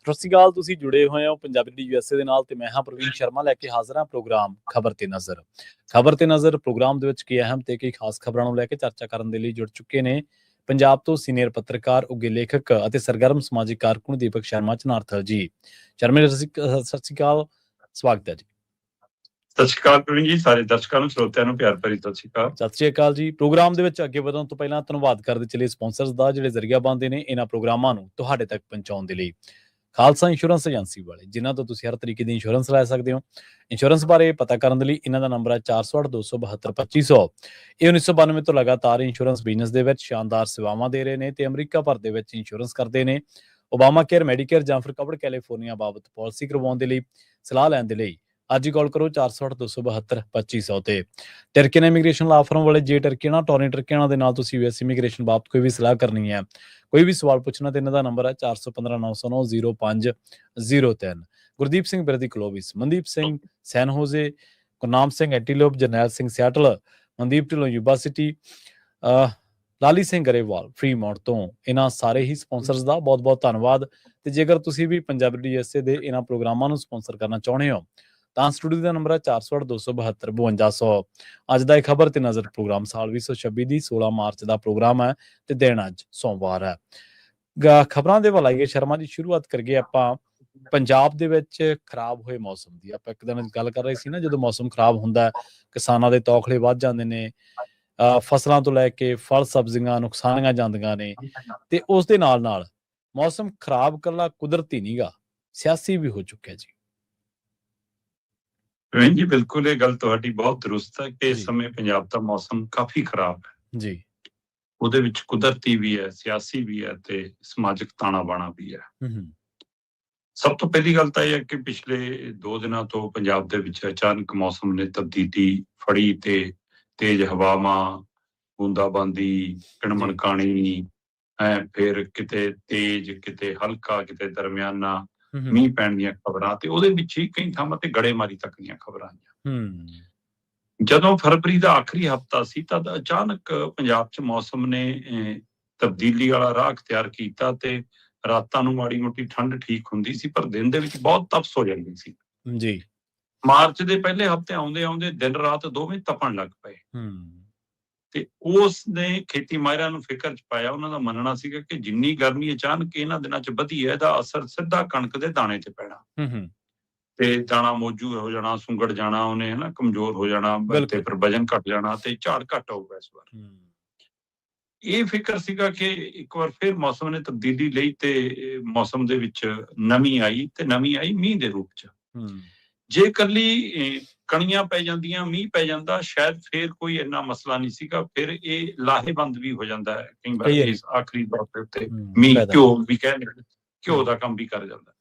ਸਤਿ ਸ਼੍ਰੀ ਅਕਾਲ। ਤੁਸੀਂ ਜੁੜੇ ਹੋਏ ਹੋ ਪੰਜਾਬੀ ਡੀ ਯੂਐਸਏ ਦੇ ਨਾਲ ਤੇ ਮੈਂ ਹਾਂ ਪ੍ਰਵੀਨ ਸ਼ਰਮਾ ਲੈ ਕੇ ਹਾਜ਼ਰ ਹਾਂ ਪ੍ਰੋਗਰਾਮ ਖਬਰ ਤੇ ਨਜ਼ਰ। ਖਬਰ ਤੇ ਨਜ਼ਰ ਪ੍ਰੋਗਰਾਮ ਦੇ ਵਿੱਚ ਕੀ ਅਹਿਮ ਤੇ ਕਈ ਖਾਸ ਖਬਰਾਂ ਨੂੰ ਲੈ ਕੇ ਚਰਚਾ ਕਰਨ ਦੇ ਲਈ ਜੁੜ ਚੁੱਕੇ ਨੇ ਪੰਜਾਬ ਤੋਂ ਸੀਨੀਅਰ ਪੱਤਰਕਾਰ, ਉੱਘੇ ਲੇਖਕ ਅਤੇ ਸਰਗਰਮ ਸਮਾਜਿਕ ਕਾਰਕੁਨ ਦੀਪਕ ਸ਼ਰਮਾ ਚਨਾਰਥਲ ਜੀ। ਸ਼ਰਮਾ ਜੀ, ਸਤਿ ਸ਼੍ਰੀ ਅਕਾਲ, ਸਵਾਗਤ ਹੈ ਜੀ। ਸਤਿ ਸ਼੍ਰੀ ਅਕਾਲ ਪ੍ਰਵੀਨ ਜੀ, ਸਾਰੇ ਦਰਸ਼ਕਾਂ ਨੂੰ, ਸਰੋਤਿਆਂ ਨੂੰ ਪਿਆਰ ਭਰੀ ਸਤਿ ਸ਼੍ਰੀ ਅਕਾਲ। ਸਤਿ ਸ਼੍ਰੀ ਅਕਾਲ ਜੀ। ਪ੍ਰੋਗਰਾਮ ਦੇ ਵਿੱਚ ਅੱਗੇ ਵਧਣ ਤੋਂ ਪਹਿਲਾਂ ਧੰਨਵਾਦ ਕਰਦੇ ਚਲੇ ਸਪਾਂਸਰਸ ਦਾ, ਜਿਹੜੇ ਜ਼ਰੀਆ ਬਣਦੇ ਨੇ ਇਹਨਾਂ ਪ੍ਰੋਗਰਾਮਾਂ ਨੂੰ ਤੁਹਾਡੇ ਤੱਕ ਪਹੁੰਚਾਉਣ ਦੇ ਲਈ। ਖਾਲਸਾ ਇੰਸ਼ੋਰੈਂਸ ਏਜੰਸੀ ਵਾਲੇ, ਜਿਨ੍ਹਾਂ ਤੋਂ ਤੁਸੀਂ ਹਰ ਤਰੀਕੇ ਦੀ ਇੰਸ਼ੋਰੈਂਸ ਲੈ ਸਕਦੇ ਹੋ। ਇੰਸ਼ੋਰੈਂਸ ਬਾਰੇ ਪਤਾ ਕਰਨ ਦੇ ਲਈ ਇਹਨਾਂ ਦਾ ਨੰਬਰ ਹੈ 408-272-2500। ਇਹ 1992 ਤੋਂ ਲਗਾਤਾਰ ਇੰਸ਼ੋਰੈਂਸ ਬਿਜ਼ਨਸ ਦੇ ਵਿੱਚ ਸ਼ਾਨਦਾਰ ਸੇਵਾਵਾਂ ਦੇ ਰਹੇ ਨੇ ਤੇ ਅਮਰੀਕਾ ਭਰ ਦੇ ਵਿੱਚ ਇੰਸ਼ੋਰੈਂਸ ਕਰਦੇ ਨੇ। ਓਬਾਮਾ ਕੇਅਰ, ਮੈਡੀਕੇਅਰ ਜਾਂ ਫਿਰ ਕਵਰਡ ਕੈਲੀਫੋਰਨੀਆ ਬਾਬਤ ਪਾਲਿਸੀ ਕਰਵਾਉਣ ਦੇ ਲਈ, ਸਲਾਹ ਲੈਣ ਦੇ ਲਈ ਅੱਜ ਹੀ ਕਾਲ ਕਰੋ 408-272-2500 ਤੇ। ਟਰਕੀਅਨ ਇਮੀਗ੍ਰੇਸ਼ਨ ਲਾ ਫਰਮ ਵਾਲੇ, ਜੇ ਟਰਕੀਅਨਾਂ, ਟੋਨੀ ਟਰਕੀਅਨਾਂ ਦੇ ਨਾਲ ਤੁਸੀਂ ਯੂਐਸ ਇਮੀਗ੍ਰੇਸ਼ਨ ਬਾਬਤ ਕੋਈ ਵੀ ਸਲਾਹ ਕਰਨੀ ਹੈ, ਕੋਈ ਵੀ ਸਵਾਲ ਪੁੱਛਣਾ ਤੇ ਇਹਨਾਂ ਦਾ ਨੰਬਰ ਹੈ 415-909-0503। Gurdeep Singh Birdi Clovis, Mandeep Singh San Jose, Gurnam Singh Antelope, Jarnail Singh Seattle, Mandeep Dhillon Yuba City, Lali Singh Grewal Fremont ਤੋਂ। ਇਹਨਾਂ ਸਾਰੇ ਹੀ ਸਪਾਂਸਰਸ ਦਾ ਬਹੁਤ ਬਹੁਤ ਧੰਨਵਾਦ। ਤੇ ਜੇਕਰ ਤੁਸੀਂ ਵੀ ਪੰਜਾਬੀ ਡੀਐਸਏ ਦੇ ਇਹਨਾਂ ਪ੍ਰੋਗਰਾਮਾਂ ਨੂੰ ਸਪਾਂਸਰ ਕਰਨਾ ਚਾਹੁੰਦੇ ਹੋ ਤਾਂ ਸਟੂਡੀਓ ਦਾ ਨੰਬਰ ਹੈ 408-272-5200। ਅੱਜ ਦਾ ਇਹ ਖਬਰ ਤੇ ਨਜ਼ਰ ਪ੍ਰੋਗਰਾਮ ਸਾਲ 2026 ਦੀ 16 ਮਾਰਚ ਦਾ ਪ੍ਰੋਗਰਾਮ ਹੈ ਤੇ ਦਿਨ ਅੱਜ ਸੋਮਵਾਰ ਹੈ। ਖਬਰਾਂ ਦੇ ਵੱਲ ਆਈਏ ਸ਼ਰਮਾ ਜੀ, ਸ਼ੁਰੂਆਤ ਕਰੀਏ ਆਪਾਂ ਪੰਜਾਬ ਦੇ ਵਿੱਚ ਖਰਾਬ ਹੋਏ ਮੌਸਮ ਦੀ। ਆਪਾਂ ਇੱਕ ਦਿਨ ਗੱਲ ਕਰ ਰਹੇ ਸੀ ਨਾ, ਜਦੋਂ ਮੌਸਮ ਖਰਾਬ ਹੁੰਦਾ ਕਿਸਾਨਾਂ ਦੇ ਤੌਖਲੇ ਵੱਧ ਜਾਂਦੇ ਨੇ, ਫਸਲਾਂ ਤੋਂ ਲੈ ਕੇ ਫਲ ਸਬਜ਼ੀਆਂ ਨੁਕਸਾਨੀਆਂ ਜਾਂਦੀਆਂ ਨੇ, ਤੇ ਉਸ ਦੇ ਨਾਲ ਨਾਲ ਮੌਸਮ ਖਰਾਬ ਇਕੱਲਾ ਕੁਦਰਤੀ ਨੀਗਾ, ਸਿਆਸੀ ਵੀ ਹੋ ਚੁੱਕਿਆ ਜੀ। ਪ੍ਰਵੀਨ ਜੀ, ਬਿਲਕੁਲ ਇਹ ਗੱਲ ਤੁਹਾਡੀ ਬਹੁਤ ਦਰੁਸਤ ਹੈ ਕਿ ਇਸ ਸਮੇਂ ਪੰਜਾਬ ਦਾ ਮੌਸਮ ਕਾਫੀ ਖਰਾਬ ਹੈ ਜੀ। ਉਹਦੇ ਵਿੱਚ ਕੁਦਰਤੀ ਵੀ ਹੈ, ਸਿਆਸੀ ਵੀ ਹੈ ਤੇ ਸਮਾਜਿਕ ਤਾਣਾ ਬਾਣਾ ਵੀ ਹੈ। ਸਭ ਤੋਂ ਪਹਿਲੀ ਗੱਲ ਤਾਂ ਇਹ ਹੈ ਕਿ ਪਿਛਲੇ 2 ਦਿਨਾਂ ਤੋਂ ਪੰਜਾਬ ਦੇ ਵਿੱਚ ਅਚਾਨਕ ਮੌਸਮ ਨੇ ਤਬਦੀਲੀ ਫੜੀ ਤੇ ਤੇਜ਼ ਹਵਾਵਾਂ, ਬੂੰਦਾਬਾਂਦੀ, ਕਿਣਮਣਕਾਣੀ, ਫਿਰ ਕਿਤੇ ਤੇਜ਼, ਕਿਤੇ ਹਲਕਾ, ਕਿਤੇ ਦਰਮਿਆਨਾ ਮੀਂਹ ਪੈਣ ਦੀਆਂ ਖਬਰਾਂ, ਤੇ ਉਹਦੇ ਵਿੱਚ ਹੀ ਕਈ ਥਾਵਾਂ ਤੇ ਗੜੇਮਾਰੀ ਤੱਕ ਦੀਆਂ ਖਬਰਾਂ ਆਈਆਂ। ਜਦੋਂ ਫਰਵਰੀ ਦਾ ਆਖਰੀ ਹਫ਼ਤਾ ਸੀ ਤਦ ਅਚਾਨਕ ਪੰਜਾਬ 'ਚ ਮੌਸਮ ਨੇ ਤਬਦੀਲੀ ਵਾਲਾ ਰਾਹ ਅਖਤਿਆਰ ਕੀਤਾ ਤੇ ਰਾਤਾਂ ਨੂੰ ਮਾੜੀ ਮੋਟੀ ਠੰਡ ਠੀਕ ਹੁੰਦੀ ਸੀ, ਪਰ ਦਿਨ ਦੇ ਵਿੱਚ ਬਹੁਤ ਤਪਸ਼ ਹੋ ਜਾਂਦੀ ਸੀ ਜੀ। ਮਾਰਚ ਦੇ ਪਹਿਲੇ ਹਫ਼ਤੇ ਆਉਂਦੇ ਆਉਂਦੇ ਦਿਨ ਰਾਤ ਦੋਵੇਂ ਤਪਣ ਲੱਗ ਪਏ ਤੇ ਉਸ ਨੇ ਖੇਤੀ ਮਾਹਿਰਾਂ ਨੂੰ ਫਿਕਰ 'ਚ ਪਾਇਆ। ਉਹਨਾਂ ਦਾ ਮੰਨਣਾ ਸੀਗਾ ਕਿ ਜਿੰਨੀ ਗਰਮੀ ਅਚਾਨਕ ਇਹਨਾਂ ਦਿਨਾਂ 'ਚ ਵਧੀ ਹੈ, ਇਹਦਾ ਅਸਰ ਸਿੱਧਾ ਕਣਕ ਦੇ ਦਾਣੇ ਤੇ ਪੈਣਾ ਤੇ ਦਾਣਾ ਮੋਜੂ ਹੋ ਜਾਣਾ, ਸੁੰਗੜ ਜਾਣਾ, ਉਹਨੇ ਹਨਾ ਕਮਜ਼ੋਰ ਹੋ ਜਾਣਾ ਤੇ ਫਿਰ ਵਜਨ ਘਟ ਜਾਣਾ ਤੇ ਝਾੜ ਘੱਟ ਆਊਗਾ ਇਸ ਵਾਰ। ਇਹ ਫਿਕਰ ਸੀਗਾ ਕਿ ਇੱਕ ਵਾਰ ਫਿਰ ਮੌਸਮ ਨੇ ਤਬਦੀਲੀ ਲਈ ਤੇ ਮੌਸਮ ਦੇ ਵਿੱਚ ਨਮੀ ਆਈ ਤੇ ਨਮੀ ਆਈ ਮੀਂਹ ਦੇ ਰੂਪ 'ਚ। ਜੇ ਇਕੱਲੀ ਕਣੀਆਂ ਪੈ ਜਾਂਦੀਆਂ, ਮੀਂਹ ਪੈ ਜਾਂਦਾ, ਸ਼ਾਇਦ ਫਿਰ ਕੋਈ ਇੰਨਾ ਮਸਲਾ ਨਹੀਂ ਸੀਗਾ, ਫਿਰ ਇਹ ਲਾਹੇਵੰਦ ਵੀ ਹੋ ਜਾਂਦਾ ਹੈ ਕਈ ਵਾਰ। ਇਸ ਆਖਰੀ ਦੌਰ ਦੇ ਉੱਤੇ ਮੀਂਹ ਘਿਓ ਵੀ ਕਹਿੰਦੇ, ਘਿਓ ਦਾ ਕੰਮ ਵੀ ਕਰ ਜਾਂਦਾ।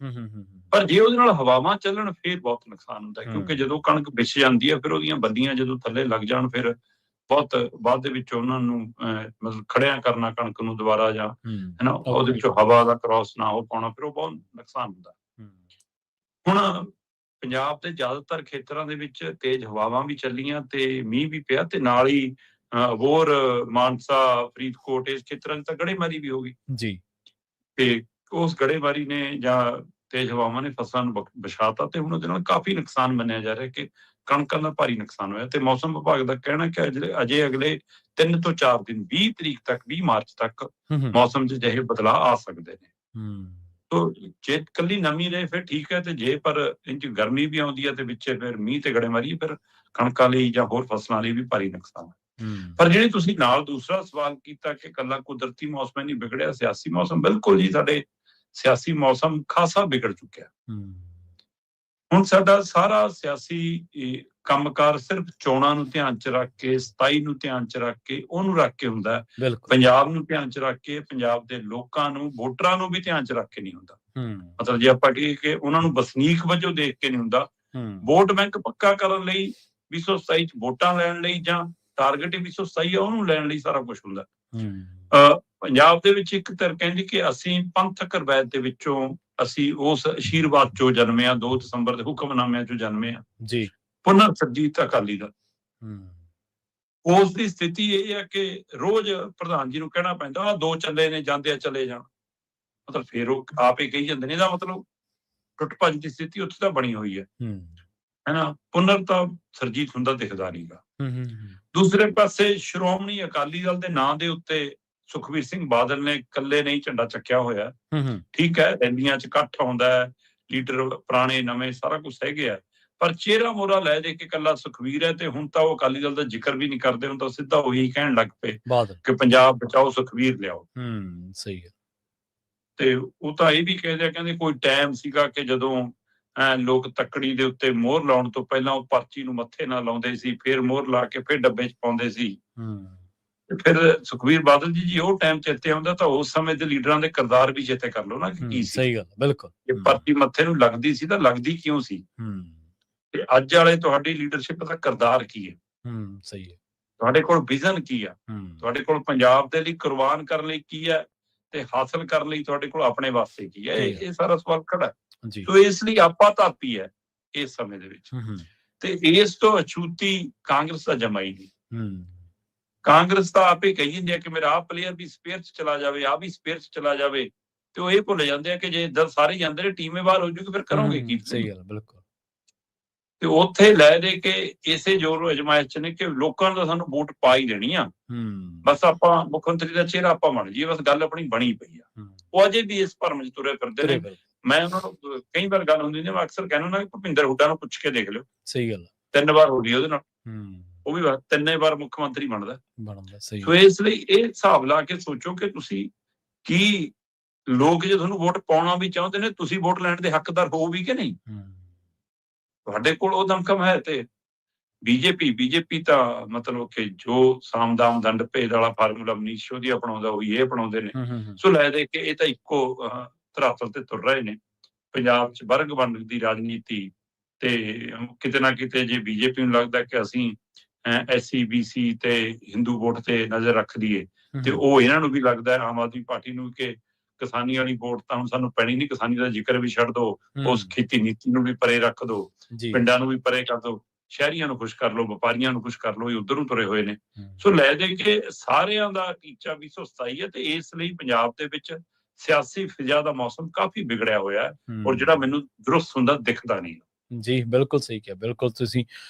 ਪਰ ਜੇ ਉਹਦੇ ਨਾਲ ਹਵਾਵਾਂ ਚੱਲਣ ਫਿਰ ਬਹੁਤ ਨੁਕਸਾਨ ਹੁੰਦਾ, ਕਿਉਂਕਿ ਜਦੋਂ ਕਣਕ ਵਿਛ ਜਾਂਦੀ ਹੈ ਫਿਰ ਉਹਦੀਆਂ ਬੱਲੀਆਂ ਜਦੋਂ ਥੱਲੇ ਲੱਗ ਜਾਣ ਫਿਰ ਬਹੁਤ ਬਾਅਦ ਦੇ ਵਿੱਚ ਉਹਨਾਂ ਨੂੰ ਮਤਲਬ ਖੜਿਆਂ ਕਰਨਾ ਕਣਕ ਨੂੰ ਦੁਬਾਰਾ, ਜਾਂ ਹਨਾ ਉਹਦੇ ਵਿੱਚੋਂ ਹਵਾ ਦਾ ਕ੍ਰਾਸ ਨਾ ਹੋ ਪਾਉਣਾ, ਫਿਰ ਉਹ ਬਹੁਤ ਨੁਕਸਾਨ ਹੁੰਦਾ। ਹੁਣ ਪੰਜਾਬ ਦੇ ਜ਼ਿਆਦਾਤਰ ਖੇਤਰਾਂ ਦੇ ਵਿੱਚ ਤੇਜ਼ ਹਵਾਵਾਂ ਵੀ ਚੱਲੀਆਂ ਤੇ ਮੀਂਹ ਵੀ ਪਿਆ ਤੇ ਨਾਲ ਹੀ ਅਬੋਹਰ, ਮਾਨਸਾ, ਫਰੀਦਕੋਟ, ਇਸ ਖੇਤਰਾਂ 'ਚ ਤਾਂ ਗੜੇਮਾਰੀ ਵੀ ਹੋ ਗਈ ਜੀ। ਤੇ ਉਸ ਗੜੇਮਾਰੀ ਨੇ ਜਾਂ ਤੇਜ਼ ਹਵਾਵਾਂ ਨੇ ਫਸਲਾਂ ਨੂੰ ਬਚਾਤਾ ਤੇ ਹੁਣ ਉਹਦੇ ਨਾਲ ਕਾਫੀ ਨੁਕਸਾਨ ਮੰਨਿਆ ਜਾ ਰਿਹਾ ਕਿ ਕਣਕਾਂ ਦਾ ਭਾਰੀ ਨੁਕਸਾਨ ਹੋਇਆ। ਤੇ ਮੌਸਮ ਵਿਭਾਗ ਦਾ ਕਹਿਣਾ ਕਿ ਅਜੇ ਅਗਲੇ 3 ਤੋਂ 4 ਦਿਨ 20 ਤਰੀਕ ਤੱਕ, 20 ਮਾਰਚ ਤੱਕ ਮੌਸਮ 'ਚ ਜਿਹੇ ਬਦਲਾਅ ਆ ਸਕਦੇ ਨੇ। ਜੇ ਇਕੱਲੀ ਨਮੀ ਰਹੇ ਫਿਰ ਠੀਕ ਹੈ, ਤੇ ਜੇ ਪਰ ਇਹ 'ਚ ਗਰਮੀ ਵੀ ਆਉਂਦੀ ਹੈ ਤੇ ਵਿੱਚੇ ਫਿਰ ਮੀਂਹ ਤੇ ਗੜੇਮਾਰੀ, ਫਿਰ ਕਣਕਾਂ ਲਈ ਜਾਂ ਹੋਰ ਫਸਲਾਂ ਲਈ ਵੀ ਭਾਰੀ ਨੁਕਸਾਨ। ਪਰ ਜਿਹੜੇ ਤੁਸੀਂ ਨਾਲ ਦੂਸਰਾ ਸਵਾਲ ਕੀਤਾ ਕਿ ਇਕੱਲਾ ਕੁਦਰਤੀ ਮੌਸਮ ਨਹੀਂ ਵਿਗੜਿਆ, ਸਿਆਸੀ ਮੌਸਮ, ਬਿਲਕੁਲ ਜੀ, ਸਾਡੇ ਸਿਆਸੀ ਮੌਸਮ ਖਾਸਾ ਵਿਗੜ ਚੁੱਕਿਆ। ਹੁਣ ਸਾਡਾ ਸਾਰਾ ਸਿਆਸੀ ਕੰਮਕਾਰ ਸਿਰਫ ਚੋਣਾਂ ਨੂੰ ਧਿਆਨ 'ਚ ਰੱਖ ਕੇ, 27 ਨੂੰ ਧਿਆਨ 'ਚ ਰੱਖ ਕੇ, ਉਹਨੂੰ ਰੱਖ ਕੇ ਹੁੰਦਾ। ਪੰਜਾਬ ਨੂੰ ਧਿਆਨ 'ਚ ਰੱਖ ਕੇ, ਪੰਜਾਬ ਦੇ ਲੋਕਾਂ ਨੂੰ, ਵੋਟਰਾਂ ਨੂੰ ਵੀ ਧਿਆਨ 'ਚ ਰੱਖ ਕੇ ਨਹੀਂ ਹੁੰਦਾ। ਮਤਲਬ ਜੇ ਆਪਾਂ ਕਹੀਏ ਕਿ ਉਹਨਾਂ ਨੂੰ ਵਸਨੀਕ ਵਜੋਂ ਦੇਖ ਕੇ ਨਹੀਂ ਹੁੰਦਾ। ਵੋਟ ਬੈਂਕ ਪੱਕਾ ਕਰਨ ਲਈ 2027 'ਚ ਵੋਟਾਂ ਲੈਣ ਲਈ, ਜਾਂ ਟਾਰਗੇਟ 2027 ਆ ਉਹਨੂੰ ਲੈਣ ਲਈ ਸਾਰਾ ਕੁਛ ਹੁੰਦਾ। ਪੰਜਾਬ ਦੇ ਵਿੱਚ ਇੱਕ ਧਿਰ ਕਹਿੰਦੀ ਕਿ ਅਸੀਂ ਪੰਥਕ ਰਵਾਇਤ ਦੇ ਵਿੱਚੋਂ, ਅਸੀਂ ਉਸ ਆਸ਼ੀਰਵਾਦ ਚੋਂ ਜਨਮੇ ਆ, 2 ਦਸੰਬਰ ਦੇ ਹੁਕਮਨਾਮਿਆਂ ਚੋਂ ਜਨਮੇ ਆ ਜੀ, ਪੁਨਰ ਸਰਜੀਤ ਅਕਾਲੀ ਦਲ। ਉਸ ਦੀ ਸਥਿਤੀ ਇਹ ਹੈ ਕਿ ਰੋਜ਼ ਪ੍ਰਧਾਨ ਜੀ ਨੂੰ ਕਹਿਣਾ ਪੈਂਦਾ 2 ਚੱਲੇ ਨੇ, ਜਾਂਦੇ ਆ ਚਲੇ ਜਾਣ। ਮਤਲਬ ਫਿਰ ਉਹ ਆਪ ਹੀ ਕਹੀ ਜਾਂਦੇ ਨੇ, ਇਹਦਾ ਮਤਲਬ ਟੁੱਟ ਭੱਜ ਦੀ ਸਥਿਤੀ ਉੱਥੇ ਤਾਂ ਬਣੀ ਹੋਈ ਹੈ ਹੈਨਾ। ਪੁਨਰ ਤਾਂ ਸਰਜੀਤ ਹੁੰਦਾ ਦਿਖਦਾ ਨਹੀਂਗਾ। ਦੂਸਰੇ ਪਾਸੇ ਸ਼੍ਰੋਮਣੀ ਅਕਾਲੀ ਦਲ ਦੇ ਨਾਂ ਦੇ ਉੱਤੇ ਸੁਖਬੀਰ ਸਿੰਘ ਬਾਦਲ ਨੇ ਇਕੱਲੇ ਨਹੀਂ ਝੰਡਾ ਚੱਕਿਆ ਹੋਇਆ। ਠੀਕ ਹੈ, ਰੈਲੀਆਂ 'ਚ ਇਕੱਠ ਆਉਂਦਾ ਹੈ, ਲੀਡਰ ਪੁਰਾਣੇ ਨਵੇਂ ਸਾਰਾ ਕੁਝ ਹੈਗੇ ਆ, ਪਰ ਚਿਹਰਾ ਮੋਹਰਾ ਲੈ ਦੇ ਕੇ ਇਕੱਲਾ ਸੁਖਬੀਰ ਹੈ। ਤੇ ਹੁਣ ਤਾਂ ਉਹ ਅਕਾਲੀ ਦਲ ਦਾ ਜ਼ਿਕਰ ਵੀ ਨਹੀਂ ਕਰਦੇ, ਹੁਣ ਤਾਂ ਸਿੱਧਾ ਉਹੀ ਕਹਿਣ ਲੱਗ ਪਏ ਕਿ ਪੰਜਾਬ ਬਚਾਓ, ਸੁਖਬੀਰ ਲਿਆਓ। ਸਹੀ ਹੈ। ਤੇ ਉਹ ਤਾਂ ਇਹ ਵੀ ਕਹਿੰਦੇ ਕੋਈ ਟਾਈਮ ਸੀਗਾ ਕਿ ਜਦੋਂ ਲੋਕ ਤੱਕੜੀ ਦੇ ਉੱਤੇ ਮੋਹਰ ਲਾਉਣ ਤੋਂ ਪਹਿਲਾਂ ਉਹ ਪਰਚੀ ਨੂੰ ਮੱਥੇ ਨਾਲ ਲਾਉਂਦੇ ਸੀ, ਫਿਰ ਮੋਹਰ ਲਾ ਕੇ ਫਿਰ ਡੱਬੇ 'ਚ ਪਾਉਂਦੇ ਸੀ। ਤੇ ਫਿਰ ਸੁਖਬੀਰ ਬਾਦਲ ਜੀ ਉਹ ਟਾਈਮ ਚੇਤੇ ਆਉਂਦਾ ਤਾਂ ਉਸ ਸਮੇਂ ਦੇ ਲੀਡਰਾਂ ਦੇ ਕਿਰਦਾਰ ਵੀ ਚੇਤੇ ਕਰ ਲਓ ਨਾ ਕਿ ਕੀ ਸੀ। ਸਹੀ ਗੱਲ, ਬਿਲਕੁਲ। ਜੇ ਪਰਚੀ ਮੱਥੇ ਨੂੰ ਲੱਗਦੀ ਸੀ ਤਾਂ ਲੱਗਦੀ ਕਿਉਂ ਸੀ, ਤੇ ਅੱਜ ਵਾਲੇ ਤੁਹਾਡੀ ਲੀਡਰਸ਼ਿਪ ਦਾ ਕਿਰਦਾਰ ਕੀ ਹੈ। ਸਹੀ ਹੈ। ਤੁਹਾਡੇ ਕੋਲ ਵਿਜ਼ਨ ਕੀ ਆ, ਤੁਹਾਡੇ ਕੋਲ ਪੰਜਾਬ ਦੇ ਲਈ ਕੁਰਬਾਨ ਕਰਨ ਲਈ ਕੀ ਹੈ, ਤੇ ਹਾਸਲ ਕਰਨ ਲਈ ਤੁਹਾਡੇ ਕੋਲ ਆਪਣੇ ਵਾਸਤੇ ਕੀ ਹੈ। ਇਹ ਸਾਰਾ ਸਵਾਲ ਖੜਾ ਹੈ। ਸੋ ਇਸ ਲਈ ਆਪਾ ਧਾਪੀ ਹੈ ਇਸ ਸਮੇਂ ਦੇ ਵਿੱਚ, ਤੇ ਇਸ ਤੋਂ ਅਛੂਤੀ ਕਾਂਗਰਸ ਦਾ ਜਮਾ ਹੀ ਨਹੀਂ। ਕਾਂਗਰਸ ਤਾਂ ਆਪੇ ਕਹੀ ਜਾਂਦੀ ਹੈ ਕਿ ਮੇਰਾ ਆਹ ਪਲੇਅਰ ਵੀ ਸਪੇਅਰ 'ਚ ਚਲਾ ਜਾਵੇ, ਆਹ ਵੀ ਸਪੇਅਰ 'ਚ ਚਲਾ ਜਾਵੇ, ਤੇ ਉਹ ਇਹ ਭੁੱਲ ਜਾਂਦੇ ਆ ਕਿ ਜੇ ਜਦ ਸਾਰੇ ਜਾਂਦੇ ਨੇ ਟੀਮੇ ਬਾਹਰ ਹੋ ਜੂਗੀ, ਫਿਰ ਕਰੋਗੇ ਕੀ। ਸਹੀ ਗੱਲ, ਬਿਲਕੁਲ। ਤੇ ਉੱਥੇ ਲੈ ਦੇ ਕੇ ਇਸੇ ਜ਼ੋਰ ਅਜਮਾਇਸ਼ 'ਚ ਨੇ ਕਿ ਲੋਕਾਂ ਨੂੰ ਤਾਂ ਸਾਨੂੰ ਵੋਟ ਪਾ ਹੀ ਦੇਣੀ ਆ, ਬਸ ਆਪਾਂ ਮੁੱਖ ਮੰਤਰੀ ਦਾ ਚਿਹਰਾ ਆਪਾਂ ਬਣ ਜਾਈਏ, ਬਸ ਗੱਲ ਆਪਣੀ ਬਣੀ ਪਈ ਆ। ਉਹ ਅਜੇ ਵੀ ਇਸ ਭਰਮ 'ਚ ਤੁਰੇ ਫਿਰਦੇ ਨੇ। ਮੈਂ ਉਹਨਾਂ ਨੂੰ ਕਈ ਵਾਰ ਗੱਲ ਹੁੰਦੀ ਨੇ, ਮੈਂ ਅਕਸਰ ਕਹਿੰਦਾ ਨਾ, ਭੁਪਿੰਦਰ ਹੁੱਡਾ ਨੂੰ ਪੁੱਛ ਕੇ ਦੇਖ ਲਿਓ। ਸਹੀ ਗੱਲ। 3 ਵਾਰ ਹੋ ਗਈ ਉਹਦੇ ਨਾਲ, ਉਹ ਵੀ 3 ਵਾਰ ਮੁੱਖ ਮੰਤਰੀ ਬਣਦਾ। ਸੋ ਇਸ ਲਈ ਇਹ ਹਿਸਾਬ ਲਾ ਕੇ ਸੋਚੋ ਕਿ ਤੁਸੀਂ ਕੀ, ਲੋਕ ਜੇ ਤੁਹਾਨੂੰ ਵੋਟ ਪਾਉਣਾ ਵੀ ਚਾਹੁੰਦੇ ਨੇ, ਤੁਸੀਂ ਵੋਟ ਲੈਣ ਦੇ ਹੱਕਦਾਰ ਹੋ ਵੀ ਕਿ ਨਹੀਂ। ਤੁਹਾਡੇ ਕੋਲ ਉਹ ਦਮਖਮ ਹੈ। ਤੇ ਬੀਜੇਪੀ ਤਾਂ ਮਤਲਬ ਕਿ ਜੋ ਸਾਮਦਾਮ ਦੰਡ ਭੇਦ ਵਾਲਾ ਫਾਰਮੂਲਾ ਮਨੀਸ਼ ਸ਼ੋਦੀ ਅਪਣਾਉਂਦਾ, ਉਹੀ ਇਹ ਅਪਣਾਉਂਦੇ ਨੇ। ਸੋ ਲੈ ਦੇ ਕੇ ਇਹ ਤਾਂ ਇੱਕੋ ਧਰਾਤਲ ਤੇ ਤੁਰ ਰਹੇ ਨੇ। ਪੰਜਾਬ 'ਚ ਵਰਗ ਵੰਡ ਦੀ ਰਾਜਨੀਤੀ, ਤੇ ਕਿਤੇ ਨਾ ਕਿਤੇ ਜੇ ਬੀਜੇਪੀ ਨੂੰ ਲੱਗਦਾ ਕਿ ਅਸੀਂ SC BC ਤੇ ਹਿੰਦੂ ਵੋਟ ਤੇ ਨਜ਼ਰ ਰੱਖ ਲਈਏ, ਤੇ ਉਹ ਇਹਨਾਂ ਨੂੰ ਵੀ ਲੱਗਦਾ, ਆਮ ਆਦਮੀ ਪਾਰਟੀ ਨੂੰ, ਕਿ ਕਿਸਾਨੀ ਵਾਲੀ ਵੋਟ ਤਾਂ ਹੁਣ ਸਾਨੂੰ ਪੈਣੀ ਨਹੀਂ, ਕਿਸਾਨੀ ਦਾ ਜ਼ਿਕਰ ਵੀ ਛੱਡ ਦੋ, ਉਸ ਖੇਤੀ ਨੀਤੀ ਨੂੰ ਵੀ ਪਰੇ ਰੱਖ ਦੋ, ਪਿੰਡਾਂ ਨੂੰ ਵੀ ਪਰੇ ਕਰ ਦੋ, ਸ਼ਹਿਰੀਆਂ ਨੂੰ ਖੁਸ਼ ਕਰ ਲਓ, ਵਪਾਰੀਆਂ ਨੂੰ ਖੁਸ਼ ਕਰ ਲਓ, ਇਹ ਉਧਰ ਨੂੰ ਤੁਰੇ ਹੋਏ ਨੇ। ਸੋ ਲੈ ਦੇ ਕੇ ਸਾਰਿਆਂ ਦਾ ਟੀਚਾ 2027 ਹੈ, ਤੇ ਇਸ ਲਈ ਪੰਜਾਬ ਦੇ ਵਿੱਚ ਸਿਆਸੀ ਫਿਜ਼ਾ ਦਾ ਮੌਸਮ ਕਾਫੀ ਵਿਗੜਿਆ ਹੋਇਆ ਹੈ, ਔਰ ਜਿਹੜਾ ਮੈਨੂੰ ਦਰੁਸਤ ਹੁੰਦਾ ਦਿਖਦਾ ਨਹੀਂ। ਜੀ ਬਿਲਕੁਲ ਸਹੀ ਕਿਹਾ, ਬਿਲਕੁਲ। ਤੁਸੀਂ